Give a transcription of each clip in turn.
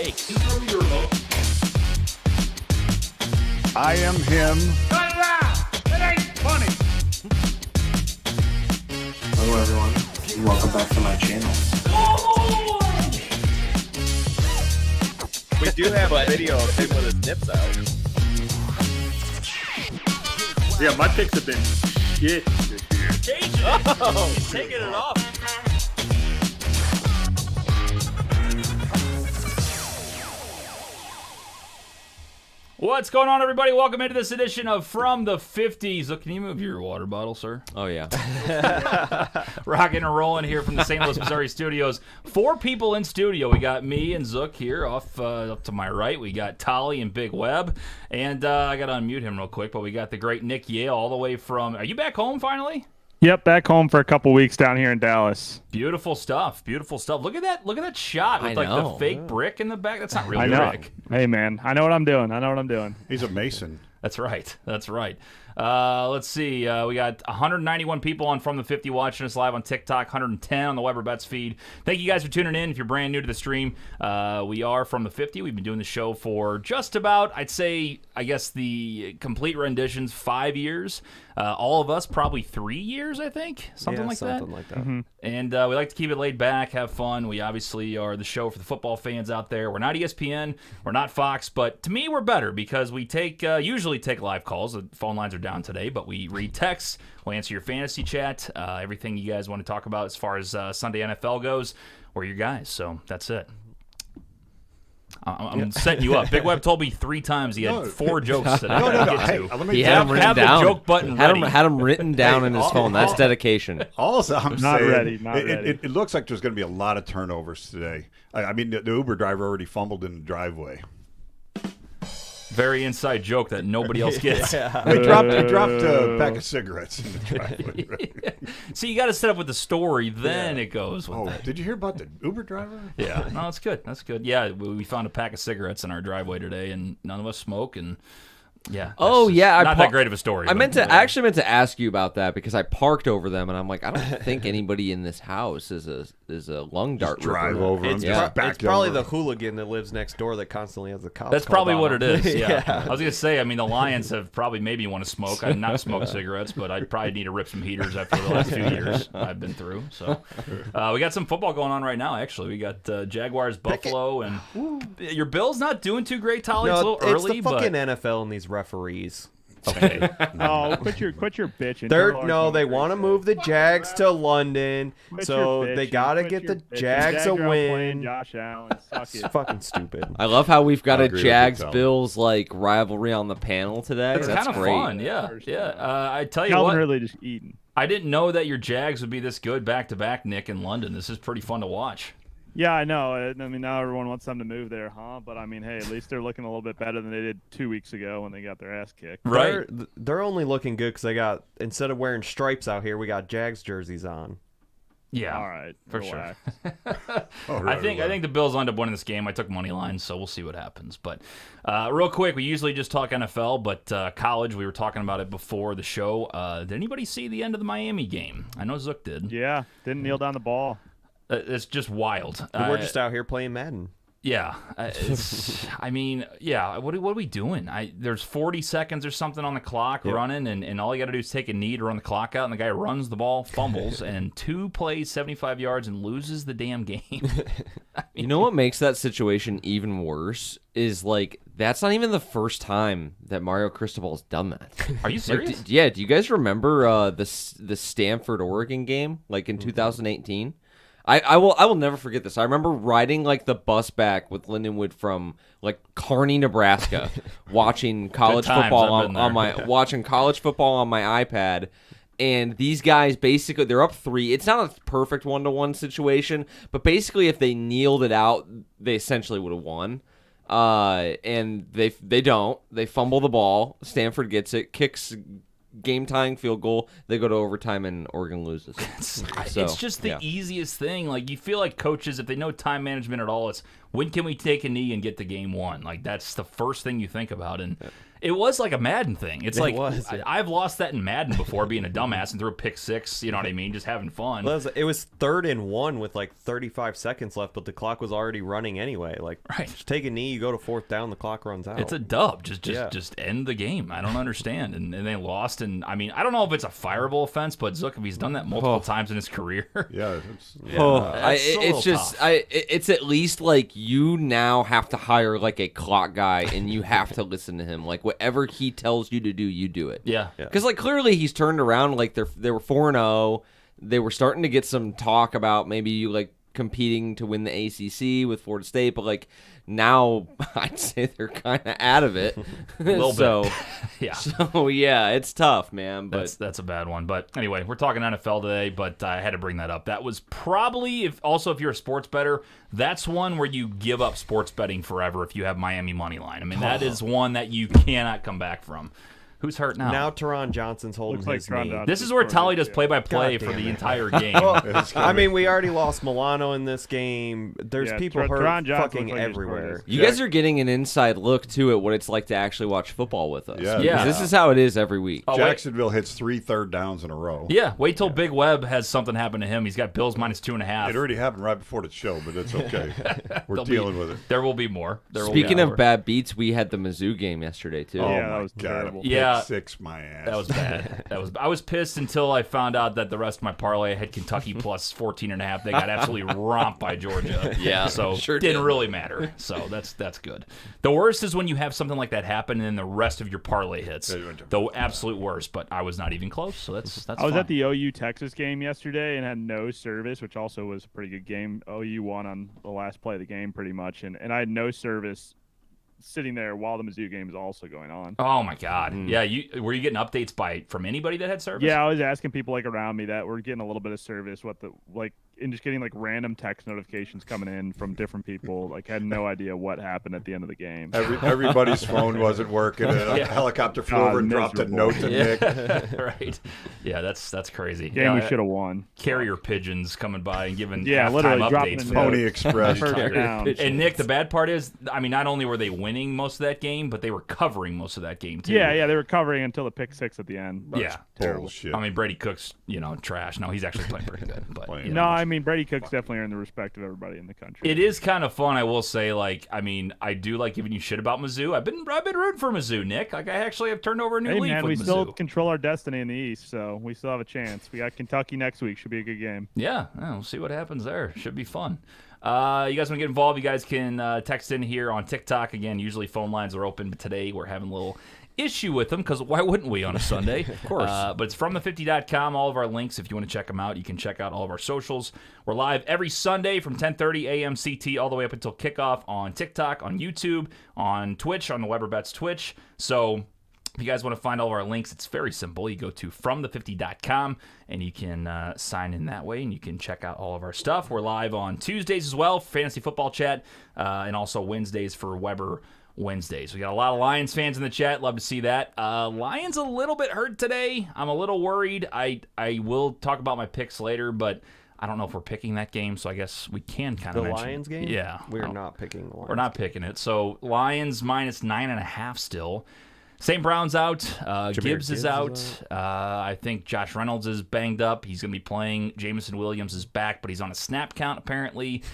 takes. I am him. Cut it out! It ain't funny! Hello everyone, and welcome back to my channel. We do have a video of him with his nips out. Yeah, my picks have been shit this year. He's taking it off. What's going on, everybody? Welcome into this edition of From the 50s. Look, can you move your water bottle, sir? Oh, yeah. Rocking and rolling here from the St. Louis, Missouri studios. 4 people in studio. We got me and Zook here off up to my right. We got Tolly and Big Web. And I got to unmute him real quick, but we got the great Nick Yale all the way from... Are you back home finally? Yep, back home for a couple weeks down here in Dallas. Beautiful stuff. Beautiful stuff. Look at that shot with the fake brick in the back. That's not really brick. Hey, man, I know what I'm doing. He's a Mason. That's right. Let's see. We got 191 people on From the 50 watching us live on TikTok, 110 on the Weber Bets feed. Thank you guys for tuning in. If you're brand new to the stream, we are From the 50. We've been doing the show for just about, I'd say, I guess the complete renditions, 5 years. All of us, probably 3 years, I think. Something like that. Mm-hmm. And we like to keep it laid back, have fun. We obviously are the show for the football fans out there. We're not ESPN. We're not Fox. But to me, we're better because we usually take live calls. The phone lines are down today, but we read texts. We'll answer your fantasy chat. Everything you guys want to talk about as far as Sunday NFL goes. We're your guys, so that's it. I'm setting you up. Big Web told me 3 times he had 4 jokes that I gotta get to. He had them written down. The joke button had ready. them written down in his phone. That's dedication. Also, I'm Not saying, ready, not ready. It looks like there's going to be a lot of turnovers today. I mean, the Uber driver already fumbled in the driveway. Very inside joke that nobody else gets. He dropped a pack of cigarettes in the driveway. See, you got to set up with the story, then it goes with Oh, that. did you hear about the Uber driver? Yeah, no, that's good. That's good. Yeah, we found a pack of cigarettes in our driveway today, and none of us smoke, and yeah. Oh, yeah. Not that great of a story. I actually meant to ask you about that because I parked over them, and I'm like, I don't think anybody in this house is a lung dart Drive ripper. over him. It's probably the hooligan that lives next door that constantly has the cops. That's called probably on what him. it is. Yeah. I was gonna say. I mean, the Lions have probably maybe want to smoke. I've not smoked cigarettes, but I'd probably need to rip some heaters after the last few years I've been through. So we got some football going on right now. Actually, we got Jaguars, Buffalo, and your Bills not doing too great. Tolly, it's a little early, it's the fucking but NFL and these referees. okay. Oh, quit your bitching. They want to move the Jags to London, so they gotta get the Jags a win. Josh Allen, suck It's it. fucking stupid. I love how we've got I a agree with you, Tom. Jags-Bills like rivalry on the panel today. It's That's kind of great. fun. Yeah. I tell you Calvin what. really just eating. I didn't know that your Jags would be this good back-to-back, Nick, in London. This is pretty fun to watch. Yeah, I know. I mean, now everyone wants them to move there, huh? But I mean, hey, at least they're looking a little bit better than they did 2 weeks ago when they got their ass kicked. Right. They're only looking good because they got, instead of wearing stripes out here, we got Jags jerseys on. Yeah. All right, For relax. I think the Bills will end up winning this game. I took money line, so we'll see what happens. But real quick, we usually just talk NFL, but college, we were talking about it before the show. Did anybody see the end of the Miami game? I know Zook did. Yeah, didn't kneel down the ball. It's just wild. We're just out here playing Madden. Yeah. I mean, yeah, what are we doing? There's 40 seconds or something on the clock running, and all you got to do is take a knee to run the clock out, and the guy runs the ball, fumbles, and 2 plays, 75 yards, and loses the damn game. You know what makes that situation even worse is, like, that's not even the first time that Mario Cristobal's done that. Are you serious? Do you guys remember the Stanford Oregon game, like in 2018? I will never forget this. I remember riding like the bus back with Lindenwood from like Kearney, Nebraska, watching college football on my iPad, and these guys basically they're up 3. It's not a perfect 1-to-1 situation, but basically if they kneeled it out, they essentially would have won. And they don't. They fumble the ball. Stanford gets it, kicks game-tying field goal. They go to overtime, and Oregon loses. It's just the easiest thing. Like, you feel like coaches, if they know time management at all, it's when can we take a knee and get the game won? Like, that's the first thing you think about. And It was like a Madden thing. It's It like was, yeah. I've lost that in Madden before, being a dumbass and threw a pick six. You know what I mean? Just having fun. Well, it was 3rd and 1 with like 35 seconds left, but the clock was already running anyway. Like, just take a knee, you go to 4th down, the clock runs out. It's a dub. Just Yeah. end the game. I don't understand. And they lost. And I mean, I don't know if it's a fireable offense, but Zook, if he's done that multiple times in his career, Yeah. It's at least like you now have to hire like a clock guy and you have to listen to him. Like whatever he tells you to do, you do it. Yeah. Because like clearly he's turned around. Like they were 4-0. They were starting to get some talk about maybe like competing to win the ACC with Florida State, but like now I'd say they're kind of out of it. A little bit. Yeah. So yeah, it's tough, man. But that's a bad one. But anyway, we're talking NFL today, but I had to bring that up. That was probably, if you're a sports bettor, that's one where you give up sports betting forever if you have Miami money line. I mean, that is one that you cannot come back from. Who's hurt now? Now Teron Johnson's holding Looks like his Teron knee. Johnson. This is where Tally does play-by-play God for damn the it. entire game. Well, I mean, we already lost Milano in this game. There's Yeah, people hurt Teron Johnson fucking looks like he's everywhere. hurt. you guys are getting an inside look too at what it's like to actually watch football with us. Yeah. Because Yeah. this is how it is every week. Oh, wait. Jacksonville hits 3 third downs in a row. Yeah, wait till Big Webb has something happen to him. He's got Bills minus 2.5. It already happened right before the show, but it's okay. We're There'll dealing be- with it. There will be more. Speaking of bad beats, we had the Mizzou game yesterday too. Oh Yeah, that my was God. terrible. Pick Yeah. 6 my ass. That was bad. I was pissed until I found out that the rest of my parlay had Kentucky plus 14.5. They got absolutely romped by Georgia. Yeah, so sure didn't did. really matter. So that's good. The worst is when you have something like that happen and then the rest of your parlay hits. The absolute worst. But I was not even close. So that's. I was fine. at the OU Texas game yesterday and had no service, which also was a pretty good game. OU won on the last play of the game pretty much, and I had no service sitting there while the Mizzou game is also going on. Oh my God! Yeah, were you getting updates from anybody that had service? Yeah, I was asking people like around me that were getting a little bit of service, and just getting like random text notifications coming in from different people. Like had no idea what happened at the end of the game. Everybody's phone wasn't working. A helicopter flew over and dropped a miserable. note to Nick. Right. Yeah, that's crazy. Game Yeah, we should have won. Carrier pigeons coming by and giving Yeah, halftime literally dropping updates. the for- Pony Express. First down. And Nick, the bad part is, I mean, not only were they winning most of that game, but they were covering most of that game too. Yeah, they were covering until the pick six at the end. Yeah. Bullshit. I mean, Brady Cook's, trash. No, he's actually playing pretty good. But Playing. you know. No, I mean Brady Cook's definitely earned the respect of everybody in the country. It is kind of fun, I will say. Like, I mean, I do like giving you shit about Mizzou. I've been rooting for Mizzou, Nick. Like, I actually have turned over a new Hey leaf man, with we Mizzou. still control our destiny in the East, so we still have a chance. We got Kentucky next week. Should be a good game. Yeah, we'll see what happens there. Should be fun. You guys want to get involved? You guys can text in here on TikTok. Again, usually phone lines are open, but today we're having a little issue with them because why wouldn't we on a Sunday? Of course. But it's fromthe50.com. All of our links, if you want to check them out, you can check out all of our socials. We're live every Sunday from 10:30 a.m. CT all the way up until kickoff on TikTok, on YouTube, on Twitch, on the Weber Bets Twitch. So if you guys want to find all of our links, it's very simple. You go to fromthe50.com and you can sign in that way and you can check out all of our stuff. We're live on Tuesdays as well, Fantasy Football Chat, and also Wednesdays for Weber Wednesdays. We got a lot of Lions fans in the chat. Love to see that. Lions a little bit hurt today. I'm a little worried. I will talk about my picks later, but I don't know if we're picking that game, so I guess we can kind The of mention Lions game? Yeah. We're not picking the Lions. We're not picking it. So Lions minus 9.5 still. St. Brown's out. Gibbs is out. I think Josh Reynolds is banged up. He's going to be playing. Jamison Williams is back, but he's on a snap count apparently.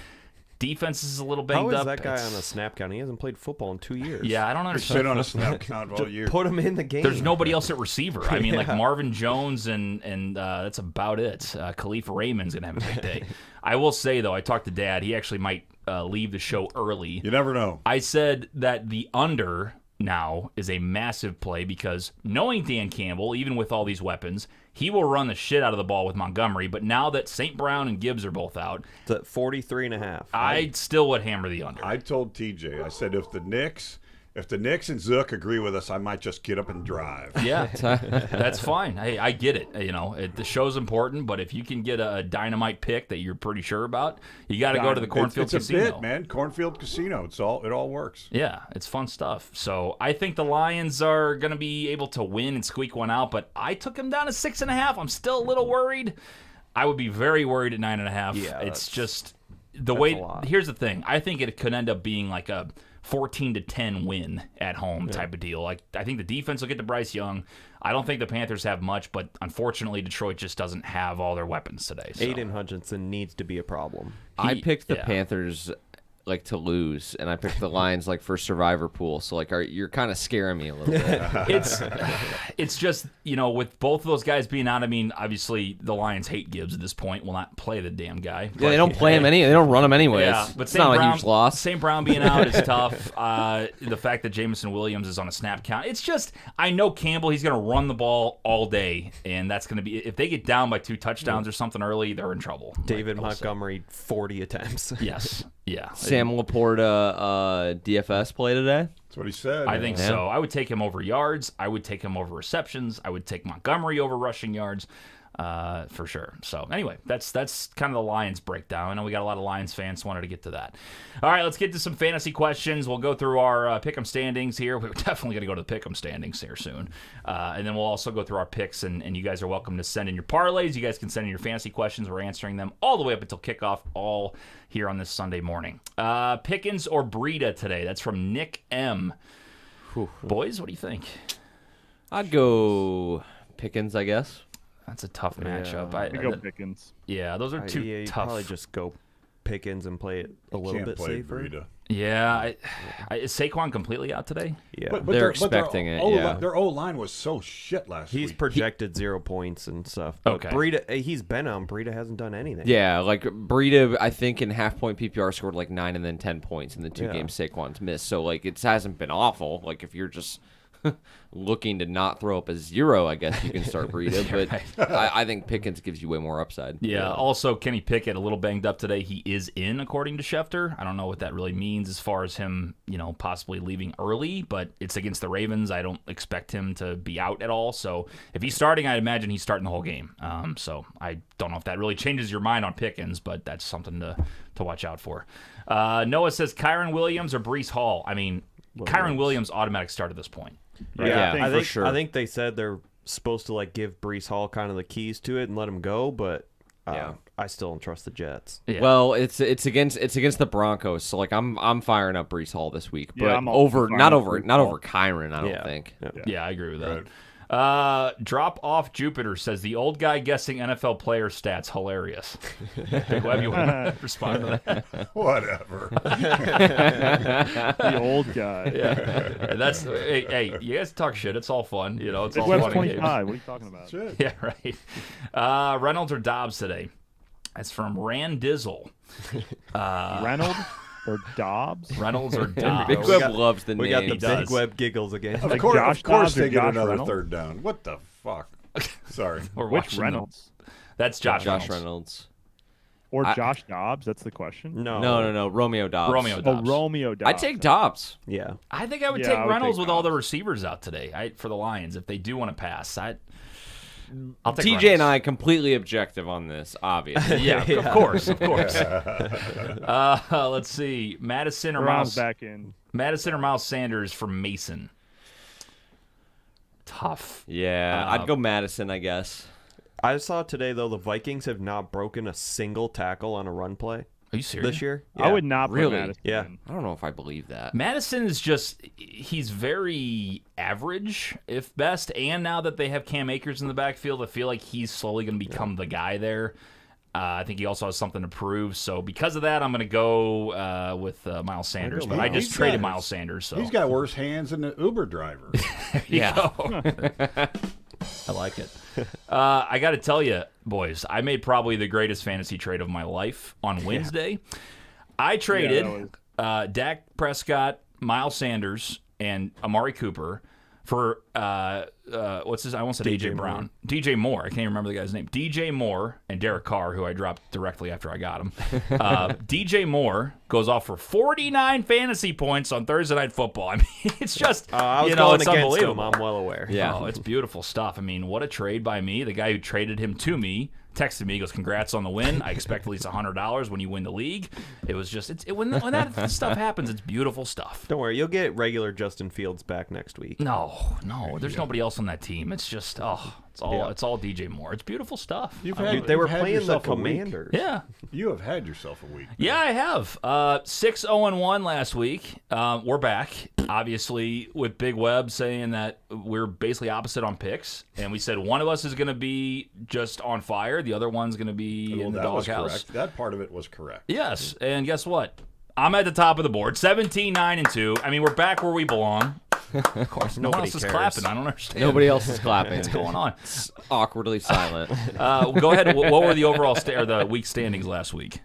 Defense is a little banged How is up. that guy on a snap count? He hasn't played football in 2 years. Yeah, I don't He's understand. been on a snap count all year. Put him in the game. There's nobody else at receiver. I mean, like Yeah. Marvin Jones and that's about it. Khalif Raymond's gonna have a big day. I will say though, I talked to Dad. He actually might leave the show early. You never know. I said that the under now is a massive play because knowing Dan Campbell, even with all these weapons, he will run the shit out of the ball with Montgomery. But now that St. Brown and Gibbs are both out, It's at 43.5. I still would hammer the under. I told TJ, I said if the Knicks and Zook agree with us, I might just get up and drive. Yeah, that's fine. Hey, I get it. You know, the show's important, but if you can get a dynamite pick that you're pretty sure about, you got to go to the Cornfield it's a Casino. bit, man. Cornfield Casino. It all works. Yeah, it's fun stuff. So I think the Lions are going to be able to win and squeak one out, but I took them down to 6.5. I'm still a little worried. I would be very worried at 9.5. Yeah, it's that's- just the way. a lot. Here's the thing. I think it could end up being like a 14-10 win at home type of deal. Like, I think the defense will get to Bryce Young. I don't think the Panthers have much, but unfortunately, Detroit just doesn't have all their weapons today. So. Aiden Hutchinson needs to be a problem. I picked the Panthers like to lose, and I picked the Lions like for survivor pool. So like, you're kind of scaring me a little bit. It's just, with both of those guys being out. I mean, obviously the Lions hate Gibbs at this point. Will not play the damn guy. Yeah, they don't play him They don't run him anyways. Yeah, but it's not a huge loss. St. Brown being out is tough. The fact that Jameson Williams is on a snap count. It's just, I know Campbell. He's going to run the ball all day, and that's going to be, if they get down by 2 touchdowns or something early, they're in trouble. David Montgomery, 40 attempts. Yes. Yeah. Sam Laporta, DFS play today? That's what he said. I think so. I would take him over yards. I would take him over receptions. I would take Montgomery over rushing yards, for sure. So anyway, that's kind of the Lions breakdown. I know we got a lot of Lions fans, wanted to get to that. All right, let's get to some fantasy questions. We'll go through our pick'em standings here. We're definitely going to go to the pick'em standings here soon, and then we'll also go through our picks. And you guys are welcome to send in your parlays. You guys can send in your fantasy questions. We're answering them all the way up until kickoff, all here on this Sunday morning. Pickens or Breida today? That's from Nick M. Boys, what do you think? I'd go Pickens, I guess. That's a tough matchup. I go Pickens. Yeah, those are two tough. Probably just go Pickens and play it a little bit safer. Breida. Yeah, is Saquon completely out today? Yeah, But they're expecting it. Yeah, their O-line was so shit last week. he's projected 0 points and stuff. But Okay. Breida, he's been on. Breida hasn't done anything. yeah. Like Breida, I think in half-point PPR scored like 9 and then 10 points in the 2 Yeah. games Saquon's missed. So like it hasn't been awful. Like if you're just looking to not throw up a 0, I guess you can start Breida. But I think Pickens gives you way more upside. Yeah. Also, Kenny Pickett, a little banged up today. He is in, according to Schefter. I don't know what that really means as far as him, possibly leaving early, but it's against the Ravens. I don't expect him to be out at all. So if he's starting, I'd imagine he's starting the whole game. So I don't know if that really changes your mind on Pickens, but that's something to watch out for. Noah says Kyron Williams or Breece Hall. I mean, Kyron Williams automatic start at this point. Yeah, I think for sure. I think they said they're supposed to give Breece Hall kind of the keys to it and let him go, but I still don't trust the Jets. Yeah. Well, it's against the Broncos, so like I'm firing up Breece Hall this week, but Yeah, I'm also not firing over up Breece Kyron. I don't Yeah. think. Yeah, I agree with that. Drop off Jupiter says the old guy guessing NFL player stats hilarious. Big Web, you want to respond to that? Whatever. The old guy. Yeah, that's hey, you guys talk shit. It's all fun, It's all Webb's fun. and games. 25. What are you talking about? Shit. Yeah, right. Reynolds or Dobbs today? That's from Randizzle. Reynolds or Dobbs? Reynolds or Dobbs? Big Web loves the We name. got the does. Big Web giggles again. Of Like course, Josh of course Dobbs or they get Josh another Reynolds? third down. What the fuck? Sorry. We're Which watching them. Reynolds? That's Josh Reynolds. Or Josh Dobbs? That's the question. No. Romeo Dobbs. Romeo Oh, Dobbs. Romeo Dobbs. I'd take Dobbs. Yeah. I think I would Yeah, take I would Reynolds take with all the Dobbs. receivers out today for the Lions if they do want to pass. I'll take TJ Reynolds. and I completely objective on this, obviously. Yeah, of course. Let's see, Madison or Brown's Miles. back in. Madison or Miles Sanders for Mason. Tough. Yeah, I'd go Madison, I guess. I saw today, though, the Vikings have not broken a single tackle on a run play Are you serious? this year. I would not put Really? Madison Yeah. in. I don't know if I believe that. Madison is he's very average, if best. And now that they have Cam Akers in the backfield, I feel like he's slowly going to become the guy there. I think he also has something to prove. So because of that, I'm going to go with Miles Sanders. But I just He's traded got- Miles Sanders. So He's got worse hands than the Uber driver. yeah. I like it. I got to tell you, boys, I made probably the greatest fantasy trade of my life on Wednesday. I traded Dak Prescott, Miles Sanders, and Amari Cooper for what's his? I almost said AJ Brown. DJ Moore. I can't even remember the guy's name. DJ Moore and Derek Carr, who I dropped directly after I got him. DJ Moore goes off for 49 fantasy points on Thursday Night Football. I mean, it's just I was it's going against unbelievable. him. I'm well aware. Yeah. Oh, it's beautiful stuff. I mean, what a trade by me. The guy who traded him to me texted me, he goes, "Congrats on the win. I expect at least $100 when you win the league." It was just, when that stuff happens, it's beautiful stuff. Don't worry, you'll get regular Justin Fields back next week. No, there's nobody else on that team. It's just, it's It's all DJ Moore. It's beautiful stuff. They were playing the Commanders. Yeah. You have had yourself a week. Man. Yeah, I have. 6-0-1 last week. We're back, obviously, with Big Web saying that we're basically opposite on picks. And we said one of us is going to be just on fire. The other one's going to be in the doghouse. That part of it was correct. Yes. And guess what? I'm at the top of the board. 17-9-2. I mean, we're back where we belong. Of course, no one else is clapping. I don't understand. Nobody else is clapping. What's going on? It's awkwardly silent. Go ahead. What were the overall or the week standings last week?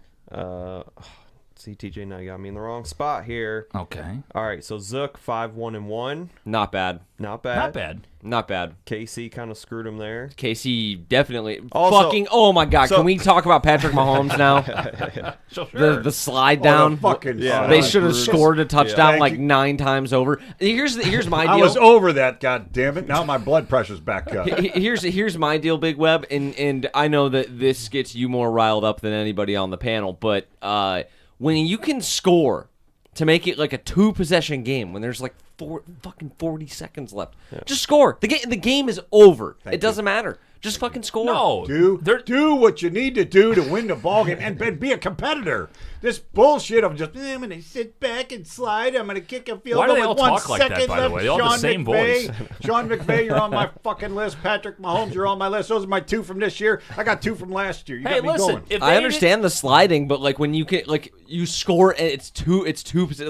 See, TJ, now you got me in the wrong spot here. Okay. All right, so Zook 5-1-1. Not bad. Not bad. Not bad. Not bad. KC kind of screwed him there. Casey definitely. Also- fucking. Oh my God! Can we talk about Patrick Mahomes now? Sure. The slide down. They should have scored a touchdown like 9 times over. Here's my deal. I was over that. God damn it! Now my blood pressure's back up. Here's my deal, Big Web, and I know that this gets you more riled up than anybody on the panel, but when you can score to make it like a 2-possession game when there's like 40 seconds left, just score. The game is over. It doesn't matter. Just fucking score. No, do what you need to do to win the ballgame and be a competitor. This bullshit of just I'm going to sit back and slide. I'm going to kick a field goal with they all 1 talk like that, second by the left. way? They all have the same voice. Sean McVay, you're on my fucking list. Patrick Mahomes, you're on my list. Those are my 2 from this year. I got 2 from last year. You got me going. I understand the sliding, but like when you can you score and it's 2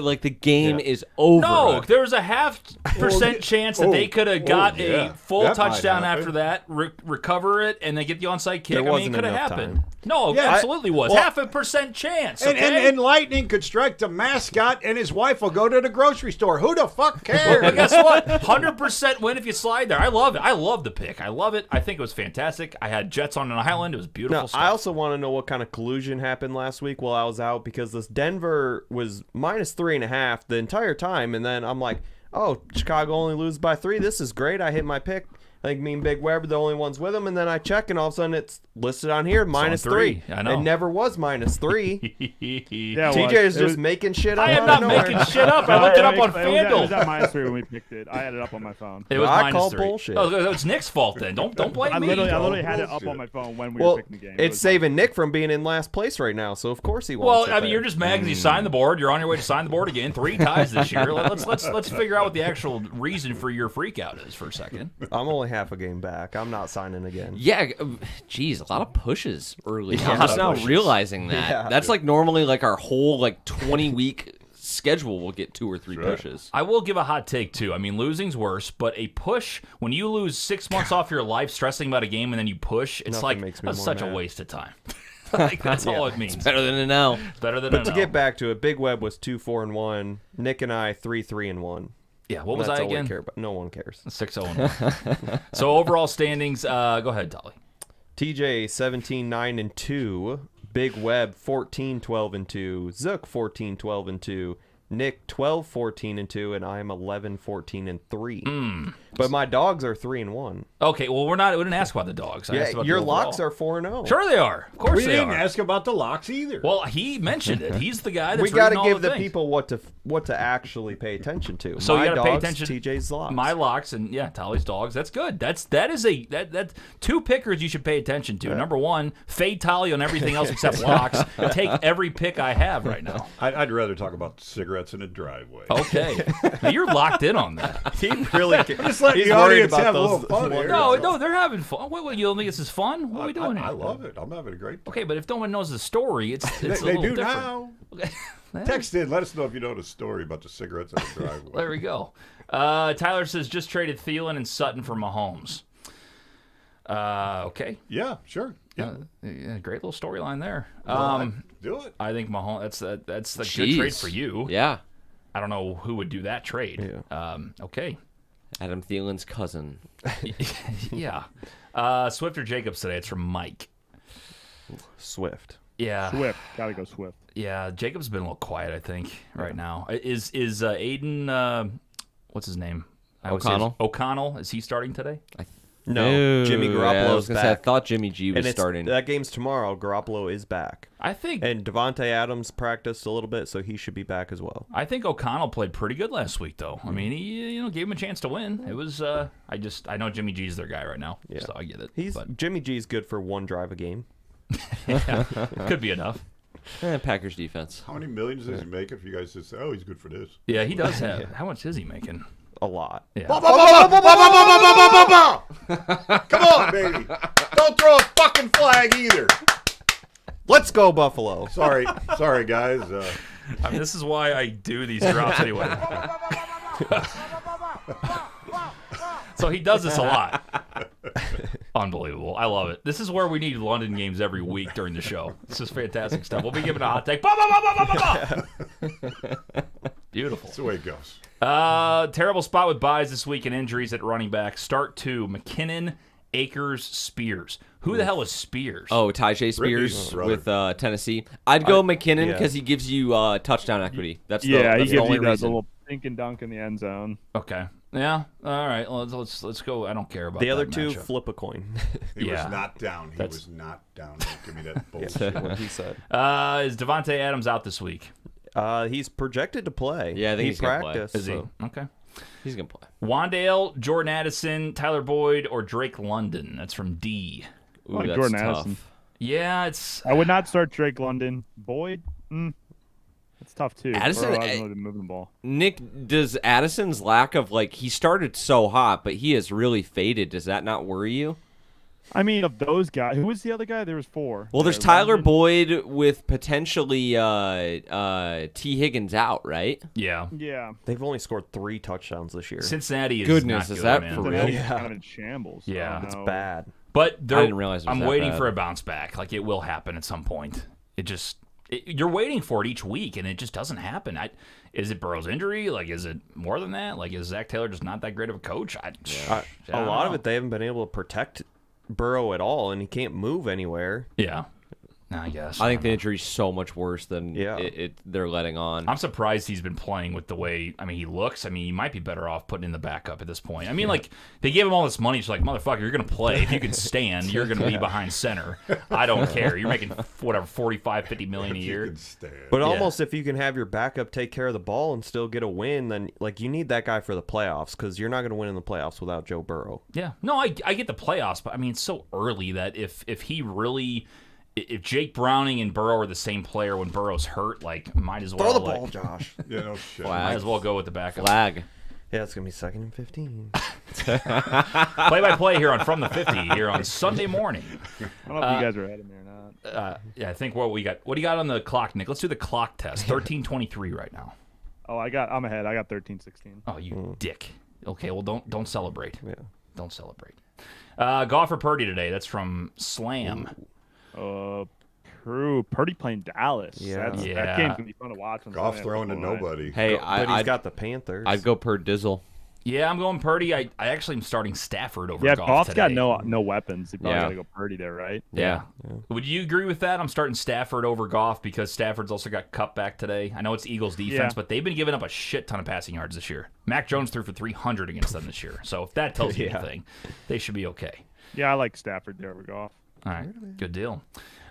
like the game is over. No, there was a 0.5% chance that they could have got a full touchdown after that, recover it, and then get the onside kick. There I mean, it could have happened. No, absolutely was. 0.5% chance. Okay? And Lightning could strike the mascot, and his wife will go to the grocery store. Who the fuck cares? Well, guess what? 100% win if you slide there. I love it. I love the pick. I love it. I think it was fantastic. I had Jets on an island. It was beautiful stuff. I also want to know what kind of collusion happened last week while I was out, because this Denver was -3.5 the entire time, and then I'm like, oh, Chicago only loses by 3. This is great. I hit my pick. I think me and Big Web are the only ones with him, and then I check, and all of a sudden it's listed on here -3. I know. It never was -3. Yeah, TJ is just making shit up. I am not making shit up. I looked it up on FanDuel. It was at -3 when we picked it. I had it up on my phone. It was I call -3. bullshit. Oh, it was Nick's fault then. Don't blame I me. literally had it up on my phone when we were picking the game. It's saving Nick from being in last place right now, so of course he wants Well, it I mean, there. you're just mad because you signed the board. You're on your way to sign the board again. 3 ties this year. Let's figure out what the actual reason for your freak out is for a second. I'm only half a game back. I'm not signing again. Yeah, geez, a lot of pushes early. I'm just now realizing that. Yeah. That's like normally like our whole like 20-week schedule will get 2 or 3 pushes. I will give a hot take too. I mean, losing's worse, but a push when you lose 6 months off your life stressing about a game and then you push, it's Nothing like makes me that's more such a mad. waste of time. Like, that's all it means. Better than an L. It's better than But an to L. get back to it, Big Web was 2-4-1. Nick and I 3-3-1. Yeah, what was That's I all we again? care about. No one cares. 6-0-1. So overall standings, go ahead, Tully. TJ 17-9-2. Big Web 14-12-2. Zook 14-12-2. Nick 12-14-2, and I'm 11-14-3. But my dogs are 3-1. Okay, well we didn't ask about the dogs. I asked about your the locks overall. are 4-0. Sure they are. Of course We they didn't are. ask about the locks either. Well, he mentioned it. He's the guy that's We got to reading all give the things. people what to actually pay attention to. So my you got to pay dogs, attention. TJ's locks. My locks and Tolly's dogs. That's good. That's 2 pickers you should pay attention to. Number 1, fade Tolly on everything else except locks. Take every pick I have right now. I'd rather talk about cigarettes in a driveway. Okay, now you're locked in on that. He really Just let he's the worried audience about have a those. little fun here. No, they're having fun. What, you don't think this is fun? What are we doing I here? love it. I'm having a great time. Okay, but if no one knows the story, it's a They little do different. now. Okay. Text in. Let us know if you know the story about the cigarettes in the driveway. There we go. Tyler says just traded Thielen and Sutton for Mahomes. Okay. Yeah, sure. Yeah. Yeah, great little storyline there. Do it. I think Mahomes. That's a good trade for you. Yeah. I don't know who would do that trade. Yeah. Okay. Adam Thielen's cousin. Yeah. Swift or Jacobs today? It's from Mike. Swift. Yeah. Swift. Gotta go Swift. Yeah. Jacobs been a little quiet, I think, right now. Is Aiden? What's his name? O'Connell. O'Connell. Is he starting today? I No, Jimmy Ooh, Garoppolo's yeah, I was gonna say, I back. thought Jimmy G was And starting. that game's tomorrow. Garoppolo is back. I think And Devontae Adams practiced a little bit, so he should be back as well. O'Connell played pretty good last week, though. I mean, he gave him a chance to win. It was I know Jimmy G's their guy right now, so I get it. But Jimmy G's good for one drive a game. could be enough. Packers defense. How many millions does he make if you guys just say, oh, he's good for this? Yeah, he does have. How much is he making? A lot. Yeah. Come on, baby. Don't throw a fucking flag either. Let's go, Buffalo. Sorry, guys. I mean, this is why I do these drops anyway. So he does this a lot. Unbelievable. I love it. This is where we need London games every week during the show. This is fantastic stuff. We'll be giving a hot take. Beautiful. That's the way it goes. Terrible spot with buys this week and injuries at running back. Start 2, McKinnon, Akers, Spears. Who the hell is Spears? Oh, Tajay Spears Rippy's with Tennessee. I'd go McKinnon because he gives you touchdown equity. That's he the gives only you that reason. little dink and dunk in the end zone. Okay. Yeah. All right. Well, let's go. I don't care about The other that two, matchup. flip a coin. He Yeah. was not down. He That's- was not down. Don't give me that bullshit. What he said. Is Devontae Adams out this week? He's projected to play. Yeah, I think he he's gonna play. practiced. Is he? so- Okay. He's gonna play. Wandale, Jordan Addison, Tyler Boyd, or Drake London? That's from D. Ooh, Like that's Jordan tough. Addison. Yeah, it's. I would not start Drake London. Boyd, it's tough too. Addison, Burrow hasn't really been moving the ball. Nick, does Addison's lack of he started so hot, but he has really faded. Does that not worry you? I mean, of those guys, who was the other guy? There was 4. Well, there's Tyler Boyd with potentially T. Higgins out, right? Yeah. Yeah. They've only scored 3 touchdowns this year. Cincinnati is Goodness, not is good, that man. for real? Cincinnati's Yeah. kind of in shambles. so Yeah. I don't It's know. bad. But I didn't realize it was I'm that waiting bad. for a bounce back. Like it will happen at some point. You're waiting for it each week, and it just doesn't happen. Is it Burrow's injury? Like, is it more than that? Like, is Zach Taylor just not that great of a coach? I A don't lot of know. it, they haven't been able to protect Burrow at all, and he can't move anywhere. Yeah. I guess. I think the injury's so much worse than Yeah. they're letting on. I'm surprised he's been playing with the way, he looks. He might be better off putting in the backup at this point. Like, they gave him all this money. It's like, motherfucker, you're going to play. If you can stand, you're going to be behind center. I don't care. You're making, whatever, 45, 50 million a If you year. can stand. But almost if you can have your backup take care of the ball and still get a win, then you need that guy for the playoffs because you're not going to win in the playoffs without Joe Burrow. Yeah. No, I get the playoffs, but, it's so early that if he really... If Jake Browning and Burrow are the same player when Burrow's hurt, might as well Throw the ball, Josh. Yeah, no shit. might as well go with the backup. Flag. Yeah, it's going to be 2nd and 15. Play-by-play here on From the 50 here on Sunday morning. I don't know if you guys are ahead of me or not. Yeah, I think what we got. What do you got on the clock, Nick? Let's do the clock test. 13:23 right now. Oh, I'm ahead. I got 13-16. Oh, you dick. Okay, well don't celebrate. Yeah. Don't celebrate. Golf for Purdy today. That's from Slam. True. Purdy playing Dallas. Yeah. That Yeah. game's gonna be fun to watch. On Golf Sunday throwing to Football Night. nobody. Hey, But he's I'd got the Panthers. I'd go per Dizzle. Yeah, I'm going Purdy. I actually am starting Stafford over Yeah, Goff Goff's today. got no weapons. You probably Yeah. gotta go Purdy there, right? Yeah. Would you agree with that? I'm starting Stafford over Goff because Stafford's also got Kupp back today. I know it's Eagles defense, Yeah. but they've been giving up a shit ton of passing yards this year. Mac Jones threw for 300 against them this year. So if that tells you Yeah. anything, they should be okay. Yeah, I like Stafford there over Goff. All right, good deal.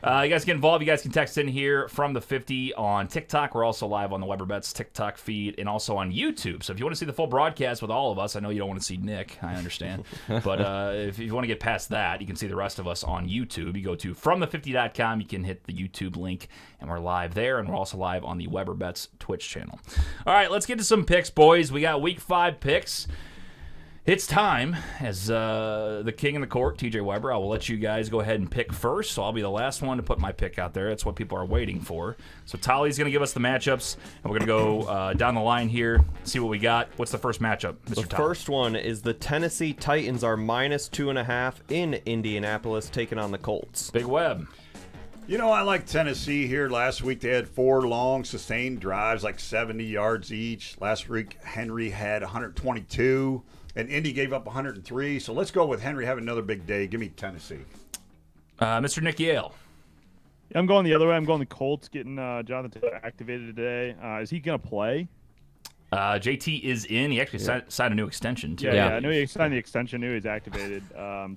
You guys get involved. You guys can text in here from the 50 on TikTok. We're also live on the Weber Bets TikTok feed and also on YouTube. So if you want to see the full broadcast with all of us, I know you don't want to see Nick. I understand. But if you want to get past that, you can see the rest of us on YouTube. You go to fromthe50.com. You can hit the YouTube link, and we're live there. And we're also live on the Weber Bets Twitch channel. All right, let's get to some picks, boys. We got Week 5 picks. It's time, as the king in the court, TJ Weber. I will let you guys go ahead and pick first, so I'll be the last one to put my pick out there. That's what people are waiting for. So Tali's going to give us the matchups, and we're going to go down the line here, see what we got. What's the first matchup, Mr. The Tali? first one is the Tennessee Titans are -2.5 in Indianapolis, taking on the Colts. Big Web. I like Tennessee here. Last week they had 4 long sustained drives, like 70 yards each. Last week Henry had 122, and Indy gave up 103. So let's go with Henry having another big day. Give me Tennessee. Mr. Nick Yale. I'm going the other way. I'm going the Colts getting Jonathan Taylor activated today. Is he going to play? JT is in. He actually signed a new extension, too. Yeah, I knew he signed the extension, knew he's activated.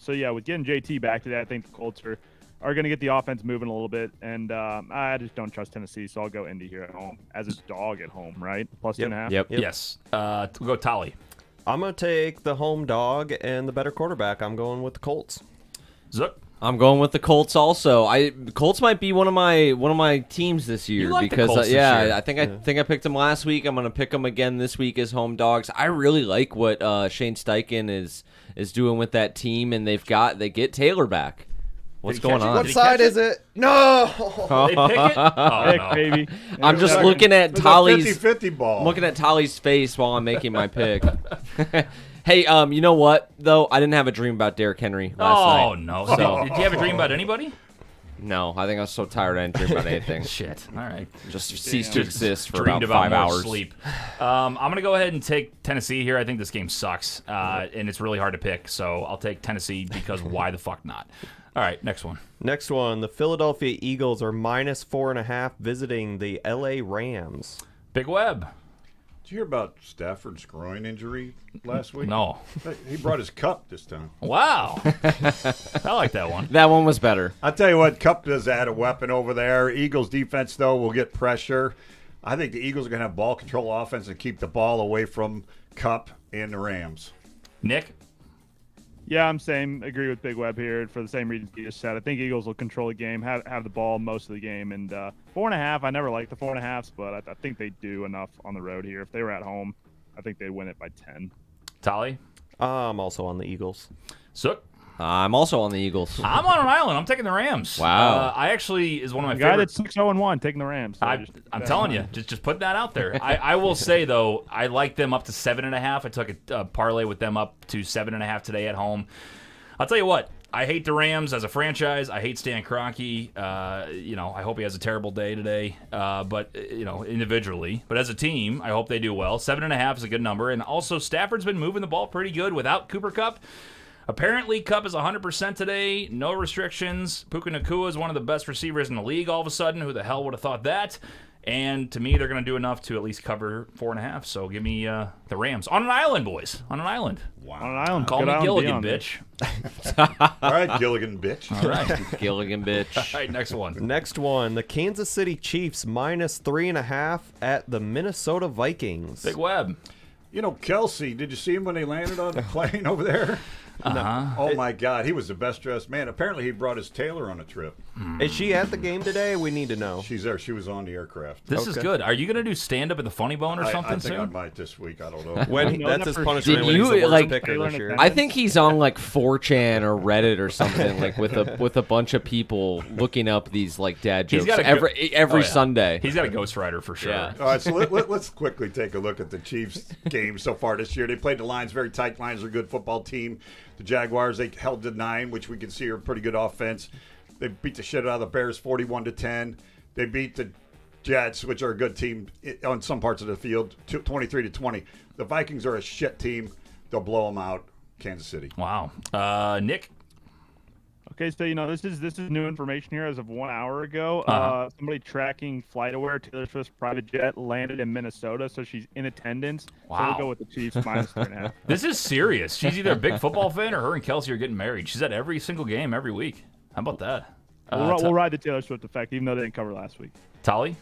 So, yeah, with getting JT back today, I think the Colts are going to get the offense moving a little bit. And I just don't trust Tennessee, so I'll go Indy here at home. As a dog at home, right? Plus 2.5? Yep. Yes. We'll go Tolly. I'm going to take the home dog and the better quarterback. I'm going with the Colts. Zook. I'm going with the Colts also. Colts might be one of my teams this year You like the because Colts this year. I think I picked them last week. I'm going to pick them again this week as home dogs. I really like what Shane Steichen is doing with that team, and they get Taylor back. What's going on? What side is it? No. They pick it? Oh, Pick, no. baby. I'm just looking at It's a Tolly's 50-50 ball. I'm looking at Tolly's face while I'm making my pick. Hey, you know what though? I didn't have a dream about Derrick Henry last night. Oh, no. So- Did you have a dream about anybody? No, I think I was so tired I didn't dream about anything. Shit. All right. Just ceased to exist for Dreamed about 5 more hours. sleep. I'm going to go ahead and take Tennessee here. I think this game sucks, and it's really hard to pick. So I'll take Tennessee because why the fuck not? All right, next one. Next one, the Philadelphia Eagles are minus 4.5 visiting the LA Rams. Big Web. Did you hear about Stafford's groin injury last week? No. He brought his cup this time. Wow. I like that one. That one was better. I'll tell you what, Cup does add a weapon over there. Eagles defense, though, will get pressure. I think the Eagles are going to have ball control offense and keep the ball away from Cup and the Rams. Nick? Yeah, I'm same. Agree with Big Web here for the same reasons you just said. I think Eagles will control the game, have the ball most of the game, and 4.5. I never liked the 4.5s, but I think they do enough on the road here. If they were at home, I think they'd win it by 10. Tolly? I'm also on the Eagles. Sook? I'm also on the Eagles. I'm on an island. I'm taking the Rams. Wow. I actually is one of my The guy favorite. that's 6-0-1 taking the Rams. So I'm telling you, just put that out there. I will say though, I like them up to 7.5. I took a parlay with them up to 7.5 today at home. I'll tell you what. I hate the Rams as a franchise. I hate Stan Kroenke. I hope he has a terrible day today. But individually, but as a team, I hope they do well. 7.5 is a good number, and also Stafford's been moving the ball pretty good without Cooper Kupp. Apparently, Kupp is 100% today. No restrictions. Puka Nacua is one of the best receivers in the league all of a sudden. Who the hell would have thought that? And to me, they're going to do enough to at least cover 4.5. So give me the Rams. On an island, boys. On an island. Wow. on an island. Call Good me island Gilligan, beyond. bitch. All right, Gilligan, bitch. All right. Gilligan, bitch. All right, next one. Next one, the Kansas City Chiefs minus 3.5 at the Minnesota Vikings. Big Web. You know, Kelsey, did you see him when they landed on the plane over there? Uh-huh. Oh, my God. He was the best-dressed man. Apparently, he brought his tailor on a trip. Is she at the game today? We need to know. She's there. She was on the aircraft. This is good. Are you going to do stand-up at the Funny Bone or something I think I soon? might this week. I don't know. When No, that's not his for punishment sure. when he's Did the you, worst like- picker this year. I think he's on like 4chan or Reddit or something, like with a bunch of people looking up these like dad He's jokes got a every Oh, yeah. Sunday. He's got a ghostwriter for sure. Yeah. All right, so let's quickly take a look at the Chiefs game so far this year. They played the Lions, very tight. Lions are a good football team. The Jaguars, they held to 9, which we can see are a pretty good offense. They beat the shit out of the Bears 41-10. They beat the Jets, which are a good team on some parts of the field, 23-20. The Vikings are a shit team. They'll blow them out. Kansas City. Wow. Nick? Okay, so this is new information here as of 1 hour ago. Somebody tracking FlightAware, Taylor Swift's private jet landed in Minnesota, so she's in attendance. Wow. So we'll go with the Chiefs minus 3.5. This is serious. She's either a big football fan or her and Kelsey are getting married. She's at every single game every week. How about that? We'll ride the Taylor Swift effect, even though they didn't cover last week. Tolly?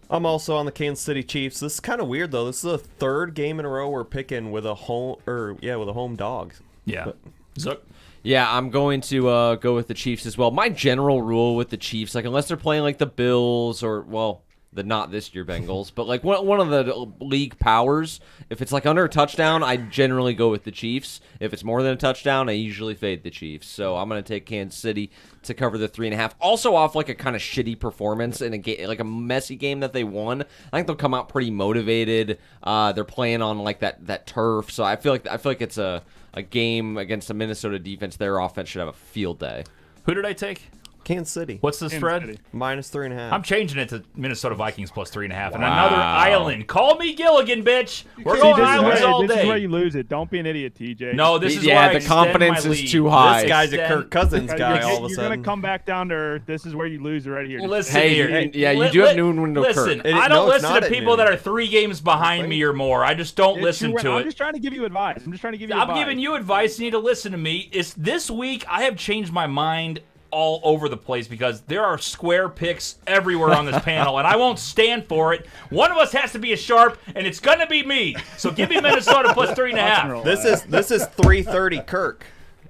I'm also on the Kansas City Chiefs. This is kind of weird though. This is the third game in a row we're picking with a home dog. Yeah. Zook? Yeah, I'm going to go with the Chiefs as well. My general rule with the Chiefs, like unless they're playing like the Bills or the not this year Bengals, but like one of the league powers, if it's like under a touchdown, I generally go with the Chiefs. If it's more than a touchdown, I usually fade the Chiefs. So I'm going to take Kansas City to cover the 3.5. Also off like a kind of shitty performance in a game, like a messy game that they won. I think they'll come out pretty motivated. They're playing on like that turf, so I feel like it's a game against the Minnesota defense. Their offense should have a field day. Who did I take? Kansas City. What's the spread? City. Minus 3.5. I'm changing it to Minnesota Vikings plus 3.5. And another island. Call me Gilligan, bitch. We're going islands all This is where day. you lose it. Don't be an idiot, TJ. No, this is where I the extend confidence my is lead. too high. This guy's a Extend- Kirk Cousins guy all of a You're sudden. gonna come back down to earth. This is where you lose it right here. Listen Hey, here. you do have noon window Listen, Kirk. I No, don't it's listen not to at people noon. that are 3 games behind me or more. I just don't listen to I'm it. just trying to give you advice. I'm just trying to give you I'm advice. giving you advice. You need to listen to me. It's this week I have changed my mind all over the place because there are square picks everywhere on this panel, and I won't stand for it. One of us has to be a sharp, and it's gonna be me. So give me Minnesota plus 3.5. This is 3:30 Kirk.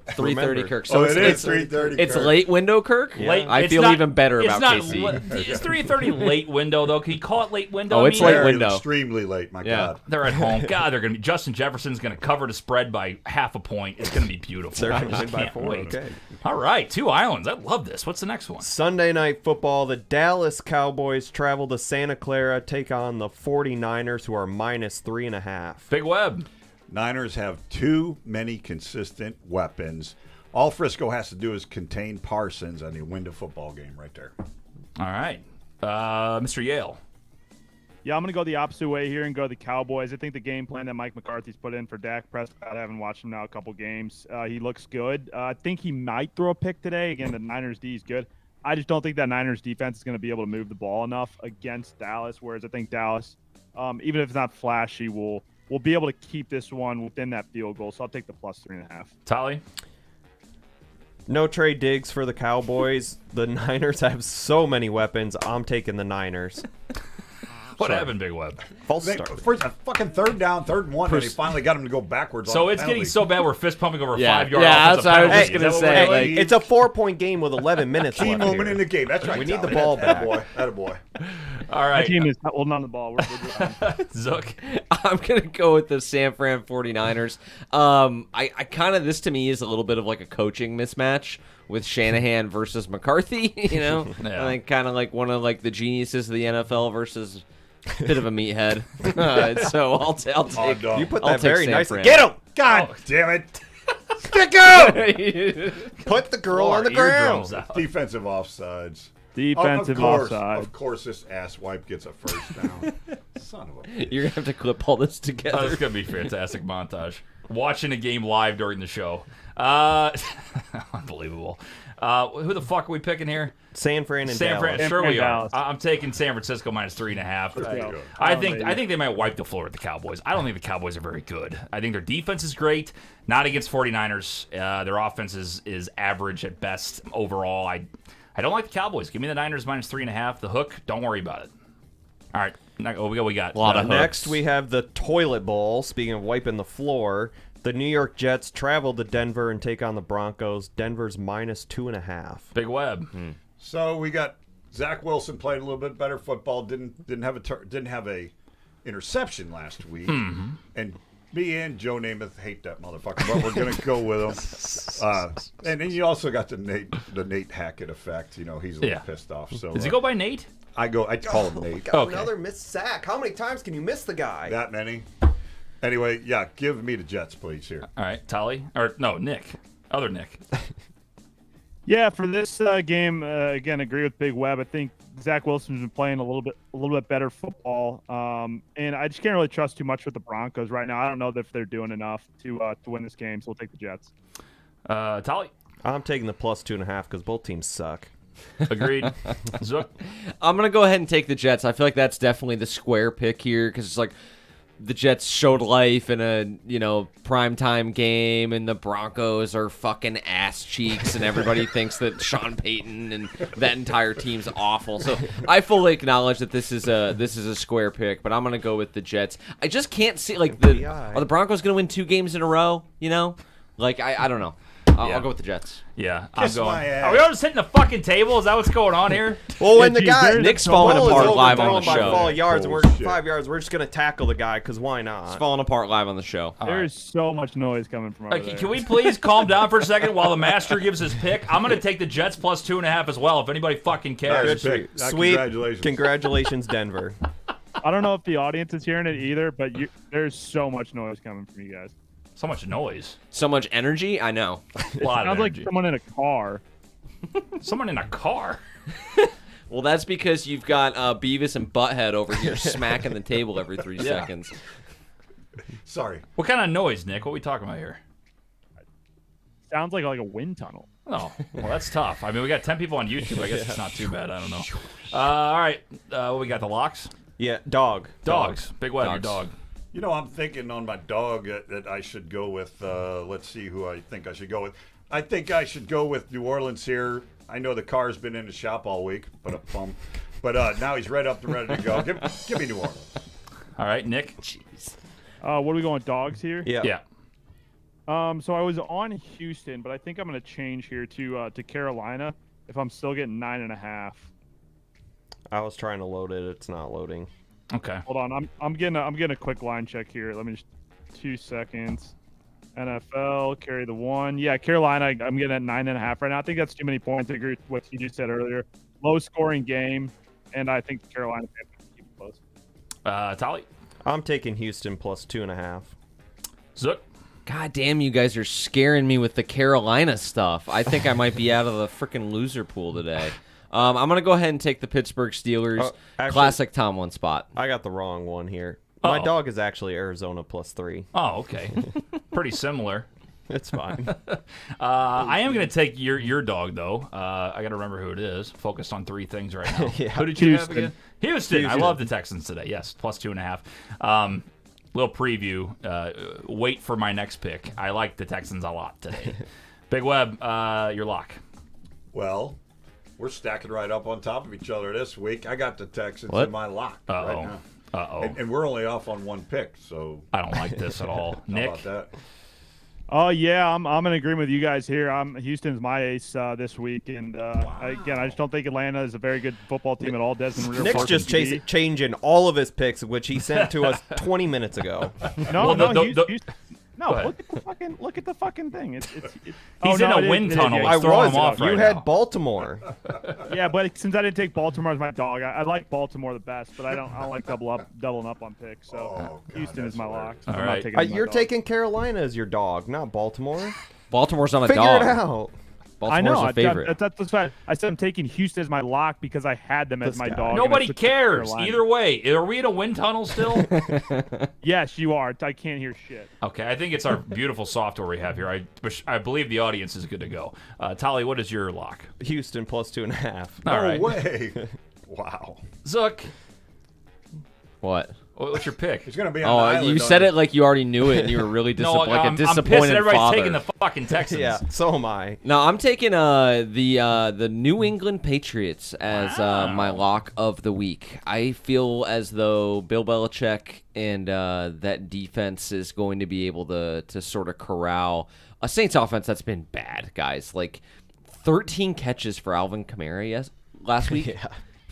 3:30 Kirk. So So it is 3:30. it's late window Kirk. Late, I it's feel not- even better it's about not KC. It's 3:30 late window though. Can you call it late window? Oh, I it's mean, late Very window. Extremely late, my Yeah. God. They're at home. God, they're gonna be. Justin Jefferson's gonna cover the spread by half a point. It's gonna be beautiful. They're I gonna just win by can't 4. wait. Okay. All right, 2 islands. I love this. What's the next one? Sunday night football. The Dallas Cowboys travel to Santa Clara, take on the 49ers, who are minus 3.5. Big Web. Niners have too many consistent weapons. All Frisco has to do is contain Parsons, and they win the football game right there. All right, Mr. Yale. Yeah, I'm going to go the opposite way here and go the Cowboys. I think the game plan that Mike McCarthy's put in for Dak Prescott, I haven't watched him now a couple games. He looks good. I think he might throw a pick today. Again, the Niners D is good. I just don't think that Niners defense is going to be able to move the ball enough against Dallas, whereas I think Dallas, even if it's not flashy, will be able to keep this one within that field goal. So I'll take the plus 3.5. Tolly. No trade digs for the Cowboys. The Niners have so many weapons. I'm taking the Niners. What happened, Big Web? False They, start. first, a fucking 3rd down, 3rd and 1, and they finally got him to go backwards. So on it's the getting penalty. so bad we're fist pumping over a Yeah. 5-yard Yeah, offensive that's what I was penalty. just gonna Is that say, what we're like- doing? It's a 4-point game with 11 minutes Team left movement here. in the game. That's right. We need the Tally. ball back. Attaboy. All My right, team is holding on to the ball. We're good. Zook. I'm gonna go with the San Fran 49ers. I kind of, this to me is a little bit of like a coaching mismatch with Shanahan versus McCarthy. You know, Yeah. I think kind of like one of like the geniuses of the NFL versus a bit of a meathead. So I'll take. dog. You put I'll that take very San nicely. Fran. Get him! God damn it. Stick him! Put the girl on the Eardrums ground. out. Defensive offsides. Defensive offside. Of course, this asswipe gets a first down. Son of a. You're gonna have to clip all this Oh, together. this is gonna be a fantastic montage. Watching a game live during the show. Unbelievable. Who the fuck are we picking here? San Fran and San Fran. Dallas. Sure we are. Dallas. I'm taking San Francisco minus 3.5. go. I think they might wipe the floor with the Cowboys. I don't think the Cowboys are very good. I think their defense is great. Not against 49ers. Their offense is average at best overall. I don't like the Cowboys. Give me the Niners minus 3.5. The hook. Don't worry about it. All right. We got A lot of Next, hooks. we have the toilet bowl. Speaking of wiping the floor, the New York Jets travel to Denver and take on the Broncos. Denver's minus 2.5. Big Web. So we got Zach Wilson played a little bit better football. Didn't have a interception last week, and me and Joe Namath hate that motherfucker, but we're gonna go with him. And then you also got the Nate Hackett effect. You know, he's a little pissed off. So Does he go by Nate? I call him Nate. Got Okay. another missed sack. How many times can you miss the guy? That many. Anyway, yeah, give me the Jets, please. Here. All right. Tolly. Or no, Nick. Other Nick. Yeah, for this game, again, agree with Big Web. I think Zach Wilson's been playing a little bit better football, and I just can't really trust too much with the Broncos right now. I don't know if they're doing enough to win this game, so we'll take the Jets. Tolly. I'm taking the plus 2.5 because both teams suck. Agreed. Zook. I'm gonna go ahead and take the Jets. I feel like that's definitely the square pick here because it's like the Jets showed life in a primetime game, and the Broncos are fucking ass cheeks, and everybody thinks that Sean Payton and that entire team's awful. So I fully acknowledge that this is a square pick, but I'm gonna go with the Jets. I just can't see are the Broncos gonna win 2 games in a row? Like I don't know. I'll go with the Jets. Yeah, Kiss I'm going. my ass. Are we all just hitting the fucking table? Is that what's going on here? Well, when the geez, guy there's Nick's falling ball is apart live on overthrown the by show. 5 yards, and we're Bullshit. 5 yards. We're just gonna tackle the guy because why not? It's falling apart live on the show. There is so much noise coming from over there. Can we please calm down for a second while the master gives his pick? I'm going to take the Jets plus 2.5 as well, if anybody fucking cares. Nice pick. Sweet. Congratulations. Congratulations, Denver. I don't know if the audience is hearing it either, but there's so much noise coming from you guys. So much noise. So much energy. I know. A lot of Sounds like energy. someone in a car. Someone in a car. Well, that's because you've got Beavis and Butthead over here smacking the table every 3 seconds. Sorry. What kind of noise, Nick? What are we talking about here? Sounds like a wind tunnel. Oh, well, that's tough. I mean, we got 10 people on YouTube. I guess it's not too bad. I don't know. All right. What we got? The locks? Yeah, dog. Dogs. Big Web, your Dogs. dog. You know, I'm thinking on my dog that I should go with. Let's see who I think I should go with. I think I should go with New Orleans here. I know the car's been in the shop all week, but now he's right up and ready to go. Give me New Orleans. All right, Nick. Jeez. What are we going, dogs here? Yeah. Yeah. So I was on Houston, but I think I'm going to change here to Carolina if I'm still getting 9.5. I was trying to load it. It's not loading. Okay. Hold on, I'm getting a quick line check here. Let me just 2 seconds. NFL carry the 1. Yeah, Carolina. I'm getting at 9.5 right now. I think that's too many points. I agree with what you just said earlier. Low scoring game, and I think Carolina can keep it close. Tolly. I'm taking Houston plus 2.5. Zook. God damn, you guys are scaring me with the Carolina stuff. I think I might be out of the freaking loser pool today. I'm going to go ahead and take the Pittsburgh Steelers. Actually, Classic Tomlin spot. I got the wrong one here. My dog is actually Arizona plus 3. Oh, okay. Pretty similar. It's fine. I am going to take your dog, though. I got to remember who it is. Focused on 3 things right now. Yeah. Who did you have Houston. again? Houston. I love the Texans today. Yes, plus 2.5. Little preview. Wait for my next pick. I like the Texans a lot today. Big Web, your lock. Well, we're stacking right up on top of each other this week. I got the Texans What? in my lock right now. And we're only off on 1 pick, so I don't like this at all. how Nick? about that? Oh yeah, I'm in agreement with you guys here. Houston's my ace this week, and again, I just don't think Atlanta is a very good football team at all. Desmond Ridder, Nick's Parsons, just TD. changing all of his picks, which he sent to us 20 minutes ago. No, Well, Houston, Go ahead. look at the fucking thing. It's He's in a wind tunnel. yeah. He's throwing him off You right had now. Baltimore. Yeah, but since I didn't take Baltimore as my dog, I like Baltimore the best, but I don't like doubling up on picks. So Oh, God, Houston is that's my hilarious. lock. All I'm not right. taking my You're dog. taking Carolina as your dog, not Baltimore. Baltimore's not a Figure dog. it out. I Baltimore's know. a favorite. That's why I said I'm taking Houston as my lock because I had them as This my guy. dog. and I Nobody switched to cares. Carolina. Either way. Are we in a wind tunnel still? Yes, you are. I can't hear shit. Okay, I think it's our beautiful software we have here. I believe the audience is good to go. Tolly, what is your lock? Houston plus 2.5. All No right. way. Wow. Zook, What? what's your pick? He's going to be on the Oh, island. you said it like you already knew it, and you were really No, like a I'm pissed disappointed that everybody's father. taking the fucking Texans. Yeah, so am I. No, I'm taking the New England Patriots as my lock of the week. I feel as though Bill Belichick and that defense is going to be able to sort of corral a Saints offense that's been bad, guys. Like 13 catches for Alvin Kamara last week.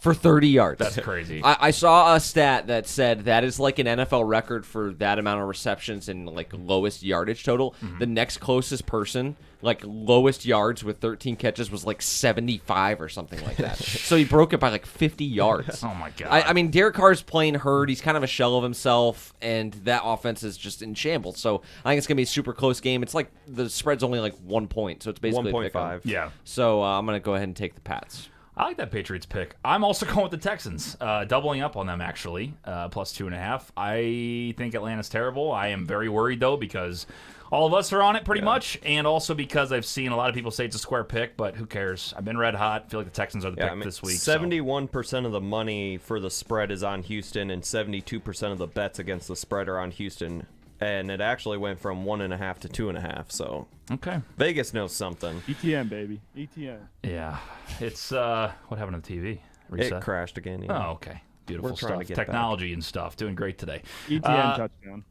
For 30 yards. That's crazy. I saw a stat that said that is like an NFL record for that amount of receptions and like lowest yardage total. Mm-hmm. The next closest person, like lowest yards with 13 catches, was like 75 or something like that. So he broke it by like 50 yards. Oh, my God. I mean, Derek Carr's playing hurt. He's kind of a shell of himself, and that offense is just in shambles. So I think it's going to be a super close game. It's like the spread's only like 1 point, so it's basically a pick 'em. 1.5. Yeah. So I'm going to go ahead and take the Pats. I like that Patriots pick. I'm also going with the Texans, doubling up on them, actually, plus 2.5. I think Atlanta's terrible. I am very worried, though, because all of us are on it pretty much, and also because I've seen a lot of people say it's a square pick, but who cares? I've been red hot. I feel like the Texans are the pick this week. 71% of the money for the spread is on Houston, and 72% of the bets against the spread are on Houston. And it actually went from 1.5 to 2.5. So Okay. Vegas knows something. ETN, baby. ETN. Yeah. It's, what happened to the TV? Reset? It crashed again. Yeah. Oh, okay. Beautiful We're trying stuff. to get Technology and stuff. Doing great today. ETN touchdown.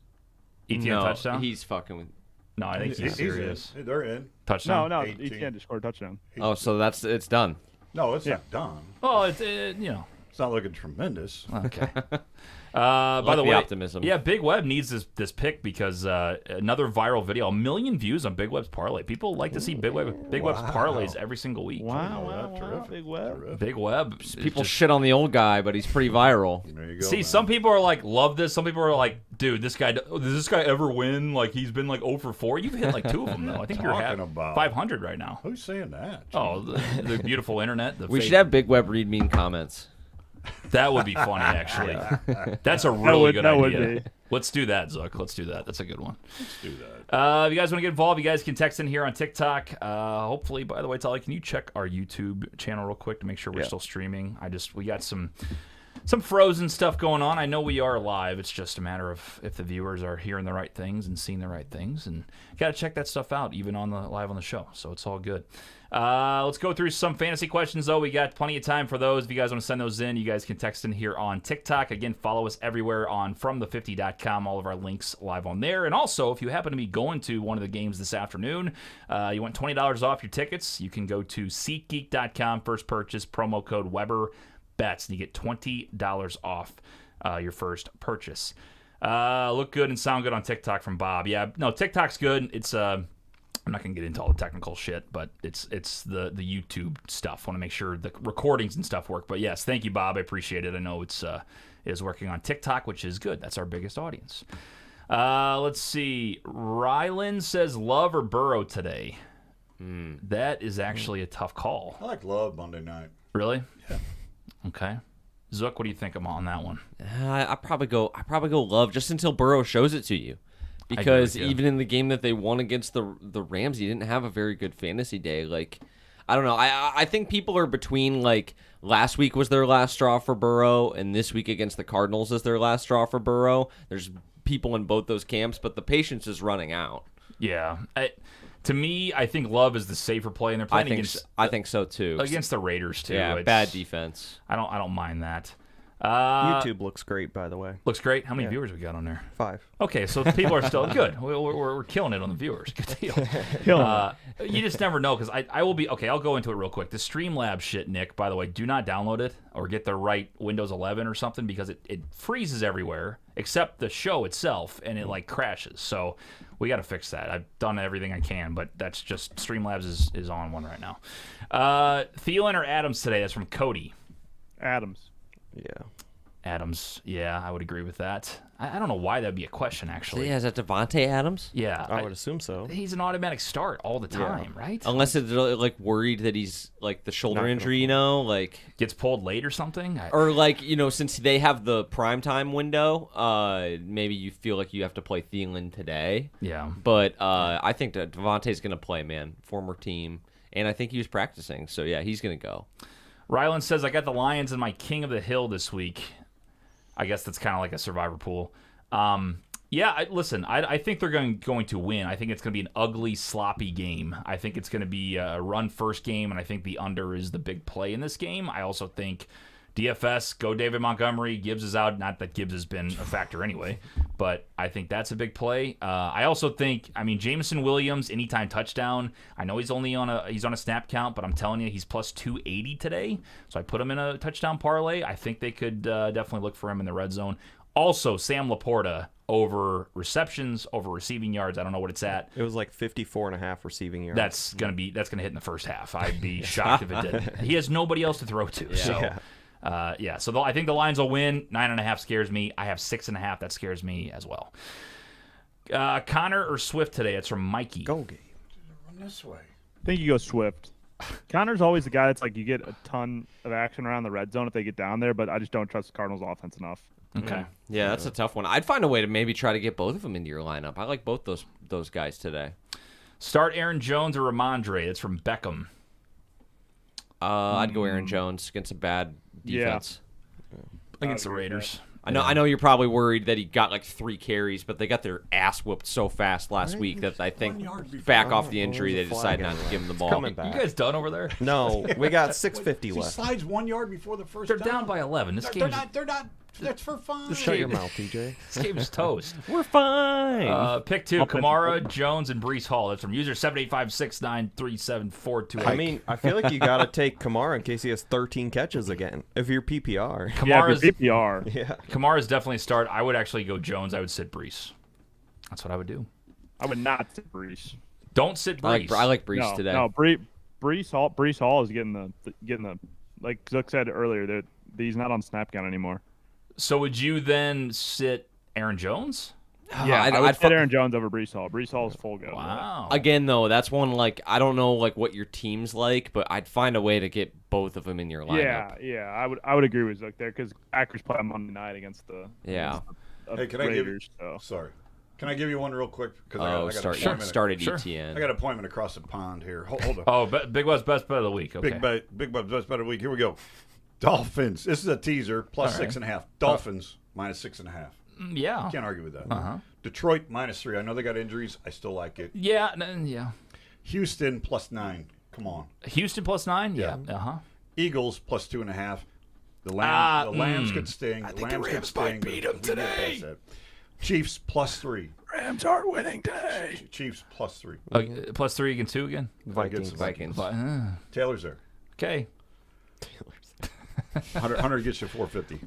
ETN no, touchdown? He's fucking with. No, I think he's serious. in. They're in. Touchdown? No, 18. ETN just scored a touchdown. Oh, so it's done. No, it's Yeah. not done. Well, it's, you know, It's not looking tremendous. Okay. By the way, optimism. Yeah, Big Web needs this pick because another viral video, 1 million views on Big Web's parlay. People like to see Big Web's parlays every single week. Wow. Big Web. Big Web. People shit on the old guy, but he's pretty viral. There you go. See, man. some people are like, love this. Some people are like, dude, does this guy ever win? Like, he's been like 0 for 4. You've hit like 2 of them, though. I think you're Talking at about? 500 right now. Who's saying that? Oh, the beautiful internet. We should have Big Web read mean comments. That would be funny, actually. That's a really good idea. Would be. Let's do that, Zook. Let's do that. That's a good one. Let's do that. If you guys want to get involved, you guys can text in here on TikTok. Hopefully, by the way, Tali, can you check our YouTube channel real quick to make sure we're still streaming? We got some frozen stuff going on. I know we are live. It's just a matter of if the viewers are hearing the right things and seeing the right things, and you got to check that stuff out even on the live on the show. So it's all good. Let's go through some fantasy questions, though. We got plenty of time for those. If you guys want to send those in, you guys can text in here on TikTok. Again, follow us everywhere on FromThe50.com. All of our links live on there. And also, if you happen to be going to one of the games this afternoon, you want $20 off your tickets, you can go to SeatGeek.com. First purchase, promo code WeberBets, and you get $20 off your first purchase. Look good and sound good on TikTok from Bob. Yeah, no, TikTok's good. It's I'm not gonna get into all the technical shit, but it's the YouTube stuff. Want to make sure the recordings and stuff work. But yes, thank you, Bob. I appreciate it. I know it is working on TikTok, which is good. That's our biggest audience. Let's see. Rylan says Love or Burrow today. That is actually a tough call. I like Love Monday night. Really? Yeah. Okay. Zook, what do you think on that one? I probably go Love just until Burrow shows it to you. Because even in the game that they won against the Rams, he didn't have a very good fantasy day. Like, I don't know. I think people are between, like, last week was their last straw for Burrow, and this week against the Cardinals is their last straw for Burrow. There's people in both those camps, but the patience is running out. Yeah. To me, I think Love is the safer play, and they're playing I think so, too. Against the Raiders, too. Yeah, bad defense. I don't mind that. YouTube looks great, by the way. Looks great. How many viewers we got on there? 5. Okay, so people are still good. We're killing it on the viewers. Good deal. You just never know, because I will be okay. I'll go into it real quick. The Streamlabs shit, Nick. By the way, do not download it or get the right Windows 11 or something, because it freezes everywhere except the show itself, and it like crashes. So we got to fix that. I've done everything I can, but that's just Streamlabs is on one right now. Thielen or Adams today? That's from Cody. Adams. Yeah. Adams. Yeah, I would agree with that. I don't know why that'd be a question, actually. Yeah, is that Devontae Adams? Yeah. I would assume so. He's an automatic start all the time, right? Unless it's like worried that he's like the shoulder injury, you know, like gets pulled late or something. Or like, you know, since they have the primetime window, maybe you feel like you have to play Thielen today. Yeah. But I think that Devontae's going to play, man. Former team. And I think he was practicing. So, yeah, he's going to go. Rylan says, I got the Lions in my King of the Hill this week. I guess that's kind of like a survivor pool. Yeah, listen, I think they're going to win. I think it's going to be an ugly, sloppy game. I think it's going to be a run-first game, and I think the under is the big play in this game. I also think DFS, go David Montgomery. Gibbs is out. Not that Gibbs has been a factor anyway, but I think that's a big play. I also think, Jameson Williams, anytime touchdown. I know he's only on a snap count, but I'm telling you, he's plus 280 today. So I put him in a touchdown parlay. I think they could definitely look for him in the red zone. Also, Sam Laporta over receptions, over receiving yards. I don't know what it's at. It was like 54.5 receiving yards. That's gonna hit in the first half. I'd be shocked if it didn't. He has nobody else to throw to. Yeah. So I think the Lions will win. 9.5 scares me. I have 6.5. That scares me as well. Connor or Swift today? It's from Mikey. Go Gabe. Run this way. I think you go Swift. Connor's always the guy that's like you get a ton of action around the red zone if they get down there, but I just don't trust the Cardinals' offense enough. Okay. Yeah, that's a tough one. I'd find a way to maybe try to get both of them into your lineup. I like both those guys today. Start Aaron Jones or Ramondre? It's from Beckham. I'd go Aaron Jones against a bad defense. Against the Raiders. I know you're probably worried that he got like 3 carries, but they got their ass whooped so fast last week that I think back off the injury they decided not to give him the ball. Coming back. You guys done over there? No, we got 6:50 He left. slides 1 yard before the first They're down. down by 11. This game. They're not That's for fun. Just shut your mouth, TJ. This game's toast. We're fine. Pick 2, Kamara, Jones, and Breece Hall. That's from user 785693742. I mean, I feel like you got to take Kamara in case he has 13 catches again. If you're PPR. Kamara's, PPR. Yeah. Kamara's definitely a start. I would actually go Jones. I would sit Breece. That's what I would do. I would not sit Breece. Don't sit Breece. I like Breece today. No, Breece Hall is getting the like Zook said earlier that he's not on snap count anymore. So would you then sit Aaron Jones? Yeah, I would sit Aaron Jones over Breece Hall. Breece Hall is full go. Wow. Again, though, that's one like I don't know like what your team's like, but I'd find a way to get both of them in your lineup. Yeah, I would agree with Zook there because Packers play on Monday night against the Yeah. Hey, can Raiders, I give you? Sorry, can I give you one real quick? Because Oh, I got an appointment. started Sure. ETN. I got an appointment across the pond here. Hold on. Oh, Big Web's best bet of the week. Okay. Big Bub's best bet of the week. Here we go. Dolphins. This is a teaser. Plus All right. 6.5. Dolphins minus 6.5. Yeah. Can't argue with that. Uh-huh. Detroit minus 3. I know they got injuries. I still like it. Yeah. Yeah. Houston plus 9. Come on. Houston plus 9? Yeah. Yeah. Uh-huh. Eagles plus 2.5. The Lambs could sting. I The think the Lambs Rams could might sting, beat but them we get today. past that. Chiefs plus 3. Rams aren't winning today. Chiefs plus 3. Plus 3 again, 2 again? Vikings. Taylor's there. Okay. 100 gets you 450.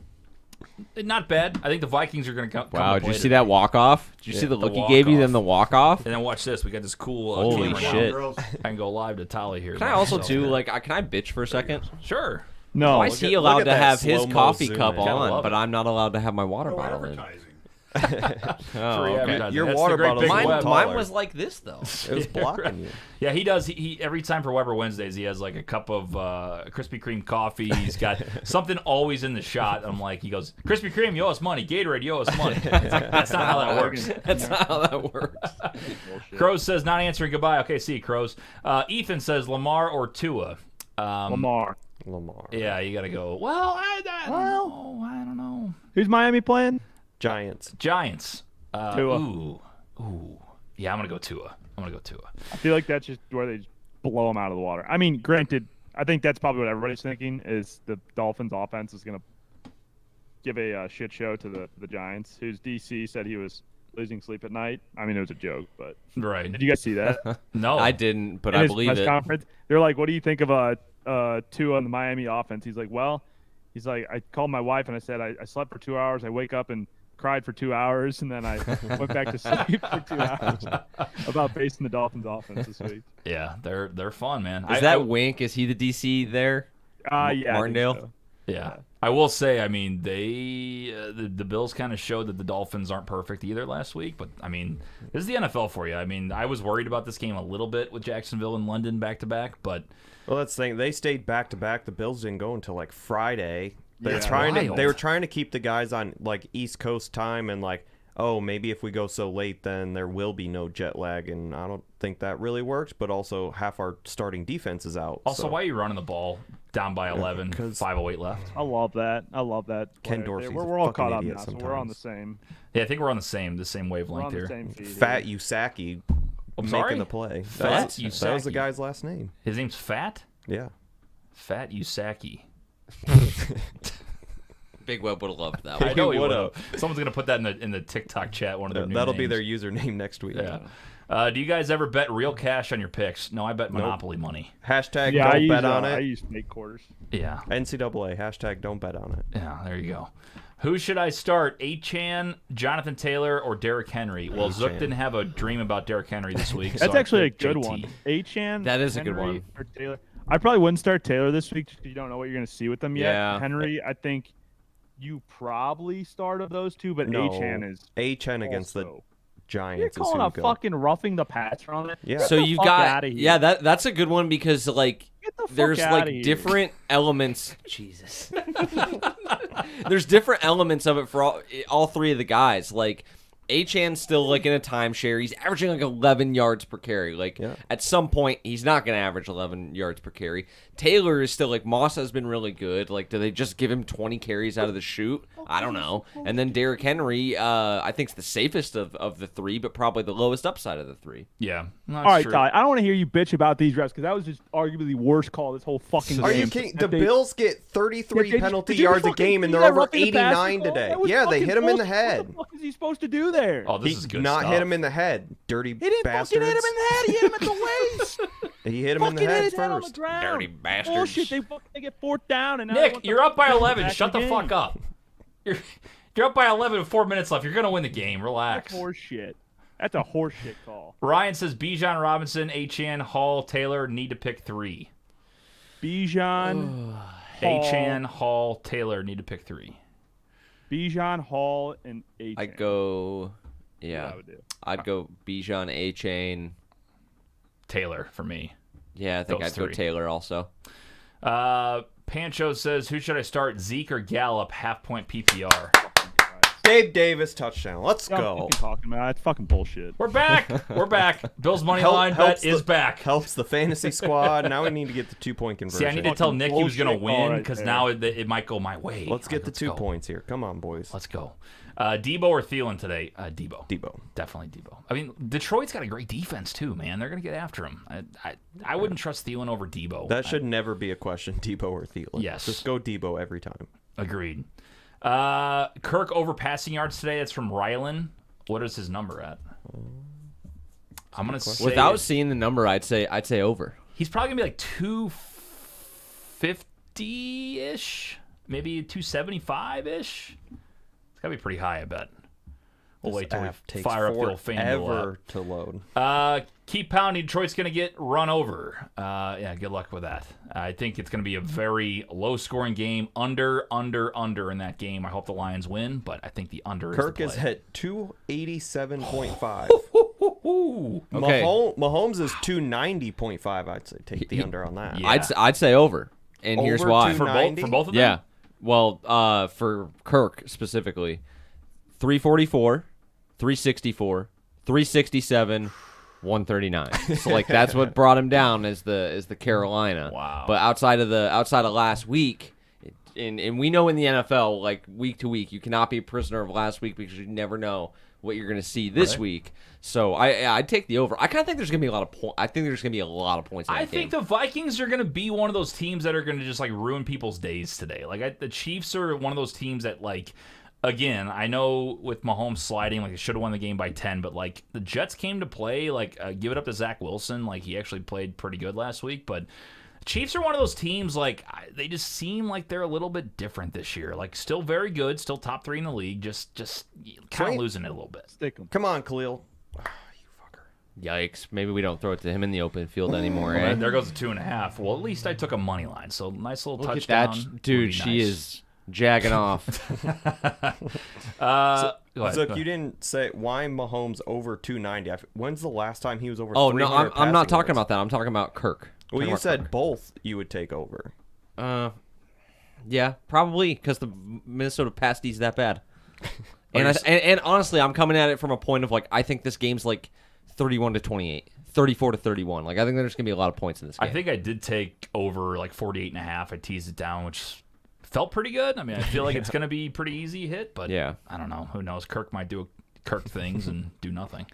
Not bad. I think the Vikings are going to come. Wow, up did you later. see that walk-off? Did you see the look he gave you, then the walk-off? And then watch this. We got this cool Holy camera now. shit. Girls. I can go live to Tally here. Can I also, too, like, can I bitch for a second? Sure. No, Why is he look allowed at to that have his slow-mo coffee zoom cup in. Gotta love on, it. but I'm not allowed to have my water No bottle in? advertising. Oh, Free okay. advertising. Your That's water the great bottle's Big mine- Web. Mine taller. was like this, though. It was blocking you. Yeah, he does. He every time for Weber Wednesdays, he has like a cup of Krispy Kreme coffee. He's got something always in the shot. I'm like, he goes, Krispy Kreme, you owe us money. Gatorade, you owe us money. It's like, that's not how that works. That's not how that works. Crows says not answering goodbye. Okay, see you, Crows. Ethan says Lamar or Tua. Lamar. Yeah, you got to go. Well, I don't know. Who's Miami playing? Giants. Giants. Tua. Ooh. Yeah, I'm gonna go Tua. I feel like that's just where they just blow them out of the water. I mean, granted, I think that's probably what everybody's thinking is the Dolphins' offense is going to give a shit show to the Giants, whose DC said he was losing sleep at night. I mean, it was a joke, but Right. did you guys see that? No, I didn't, but In I his believe press it. conference, they're like, "What do you think of Tua on the Miami offense?" He's like, "Well, I called my wife and I said I slept for 2 hours. I wake up and cried for 2 hours, and then I went back to sleep for 2 hours." About facing the Dolphins offense this week. Yeah, they're fun, man. Is that Wink? Is he the DC there? Yeah, I think Martindale? so. Yeah, I will say, I mean, the Bills kind of showed that the Dolphins aren't perfect either last week. But I mean, this is the NFL for you. I mean, I was worried about this game a little bit with Jacksonville and London back to back, but Well, that's the thing. They stayed back to back. The Bills didn't go until like Friday. They're That's trying to. wild. They were trying to keep the guys on like East Coast time and like, oh, maybe if we go so late, then there will be no jet lag. And I don't think that really works. But also, half our starting defense is out. also, so. why are you running the ball down by 11, 5:08 left? I love that. Ken play. Dorsey's We're a all fucking caught up idiot now, so we're on the sometimes. same. Yeah, I think we're on the same We're wavelength on the here. same feed. Fat Usaki I'm making sorry? the play. Fat That was the Usaki. guy's last name. His name's Fat Yeah. Usaki. Big Web would have loved that I one. know he would've. would. Someone's gonna put that in the TikTok chat. One of their new That'll be names. their username next week. Yeah. Do you guys ever bet real cash on your picks? No, I bet Monopoly money. Hashtag Yeah, don't bet on I it. use fake quarters. Yeah. NCAA. Hashtag don't bet on it. Yeah, there you go. Who should I start? Achan, Jonathan Taylor, or Derrick Henry? Well, Zook Achane. didn't have a dream about Derrick Henry this week. That's so I actually a picked good JT. one. Achan. That is a good Henry, one. Or Taylor. I probably wouldn't start Taylor this week because you don't know what you're going to see with them yet. Yeah. Henry, I think you probably start of those two, but No. Achan is Achan against the also- Giants. You're is calling who a go. fucking roughing the passer on it. Yeah. So the you've fuck got outta here. yeah, that's a good one because like Get the fuck there's outta like here. different elements. Jesus. There's different elements of it for all three of the guys. Like Achan's still like in a timeshare. He's averaging like 11 yards per carry. Like at some point, he's not going to average 11 yards per carry. Taylor is still like Moss has been really good. Like, do they just give him 20 carries out of the chute? I don't know. And then Derrick Henry, I think is the safest of the three, but probably the lowest upside of the three. Yeah. All right, Ty, I don't want to hear you bitch about these refs because that was just arguably the worst call this whole fucking game. Are you kidding? The Bills get 33 penalty yards a game, and they're over 89 today. Yeah, they hit him in the head. What the fuck is he supposed to do there? Oh, this is good not stuff. hit him in the head, dirty He didn't bastards. fucking hit him in the head. He hit him at the waist. He hit him in the head first. Dirty bastards. Bullshit. They get fourth down. And now Nick, you're up by 11. Shut the fuck up. You're up by 11 with 4 minutes left. You're going to win the game. Relax. That's horseshit. That's a horseshit call. Ryan says Bijan Robinson, Achane, Hall, Taylor need to pick 3. Bijan, Achane, Hall, Taylor need to pick 3. Bijan, Hall, and Achane. I'd go, That's what I would do. I'd go Bijan, Achane. Taylor for me. Yeah, I think Those I'd go three. Taylor also. Pancho says, who should I start, Zeke or Gallup, half-point PPR? Gabe Davis touchdown. Let's Yeah, go. what you talking about? That's fucking bullshit. We're back. We're back. Bill's money line bet is back. Helps the fantasy squad. Now we need to get the 2-point conversion. See, I need to tell Nick he was going to bullshit call win right because there. now it might go my way. Let's get the 2 go. points here. Come on, boys. Let's go. Debo or Thielen today? Debo. Debo. Definitely Debo. I mean, Detroit's got a great defense too, man. They're going to get after him. I wouldn't trust Thielen over Debo. That should never be a question, Debo or Thielen. Yes. Just go Debo every time. Agreed. Kirk over passing yards today. That's from Rylan. What is his number at? I'm going to say Without seeing the number, I'd say over. he's probably going to be like 250-ish, maybe 275-ish. It's got to be pretty high, I bet. We'll wait till we fire up the old FanDuel to load. app. Keep pounding. Detroit's going to get run over. Yeah, good luck with that. I think it's going to be a very low-scoring game. Under in that game. I hope the Lions win, but I think the under Kirk is is the play. at 287.5. Okay. Mahomes is 290.5. I'd say take the under on that. Yeah. I'd say over, and here's Over why. For both of them? Yeah. Well, for Kirk specifically, 344, 364, 367, 139. So like that's what brought him down as the Carolina. Wow. But outside of last week, and we know in the NFL, like week to week, you cannot be a prisoner of last week because you never know what you're going to see this week. So I'd take the over. I kind of think there's going to be a lot of points. I think there's going to be a lot of points in that I think the Vikings are going to be one of those teams that are going to just like ruin people's days today. Like the Chiefs are one of those teams that like, again, I know with Mahomes sliding, like they should have won the game by 10, but like the Jets came to play. Like give it up to Zach Wilson. Like he actually played pretty good last week, but Chiefs are one of those teams, like, they just seem like they're a little bit different this year. Like, still very good, still top 3 in the league, just kind of losing it a little bit. Stick 'em. Come on, Khalil. Yikes. Maybe we don't throw it to him in the open field anymore, Well, eh? there goes the 2.5. Well, at least I took a money line, so nice little Look at touchdown. that. would Dude, be she nice. is jagging off. Go ahead. Zook, you didn't say why Mahomes over 290. When's the last time he was over? Oh, no, 300 I'm not passing talking yards? about that. I'm talking about Kirk. Well, Talking you about said Kirk. both you would take over. Yeah, probably because the Minnesota pass D's that bad. And honestly, I'm coming at it from a point of like I think this game's like 31-28, 34-31. Like I think there's gonna be a lot of points in this game. I think I did take over like 48.5. I teased it down, which felt pretty good. I mean, I feel like it's going to be pretty easy hit, but Yeah. I don't know. Who knows? Kirk might do Kirk things and do nothing.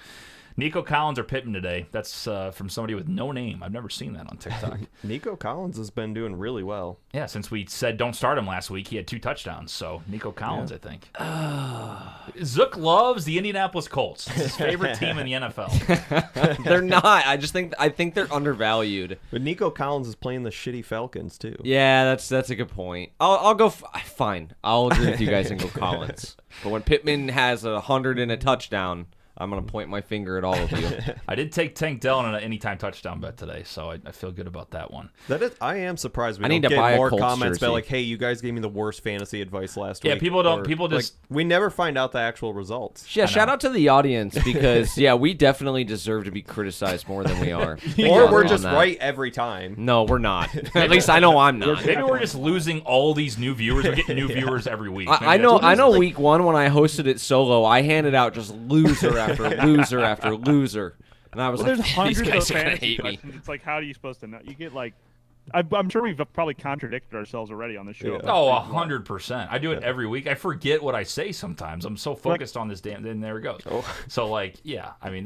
Nico Collins or Pittman today. That's from somebody with no name. I've never seen that on TikTok. Nico Collins has been doing really well. Yeah, since we said don't start him last week, he had 2 touchdowns. So Nico Collins, I think. Zook loves the Indianapolis Colts. It's his favorite team in the NFL. They're not. I think they're undervalued. But Nico Collins is playing the shitty Falcons too. Yeah, that's a good point. I'll go. Fine. I'll agree with you guys and go Collins. But when Pittman has 100 and a touchdown, I'm gonna point my finger at all of you. I did take Tank Dell on an anytime touchdown bet today, so I feel good about that one. I am surprised we I don't need to get buy a more Colts comments jersey. about like, hey, you guys gave me the worst fantasy advice last week. Yeah, people don't. Or, People just. like, we never find out the actual results. Yeah, shout out to the audience because we definitely deserve to be criticized more than we are. Or we're just right every time. No, we're not. At least I know I'm not. Maybe we're just losing all these new viewers. We're getting new viewers every week. I know. Week 1 when I hosted it solo, I handed out just loser after loser after loser, and I was There's like, hundreds these of guys are gonna fantasy hate me. questions. It's like, how are you supposed to know? You get like, I'm sure we've probably contradicted ourselves already on the show. Yeah. Oh, 100%. I do it every week. I forget what I say sometimes. I'm so focused on this damn. Then there it goes. So like, yeah. I mean,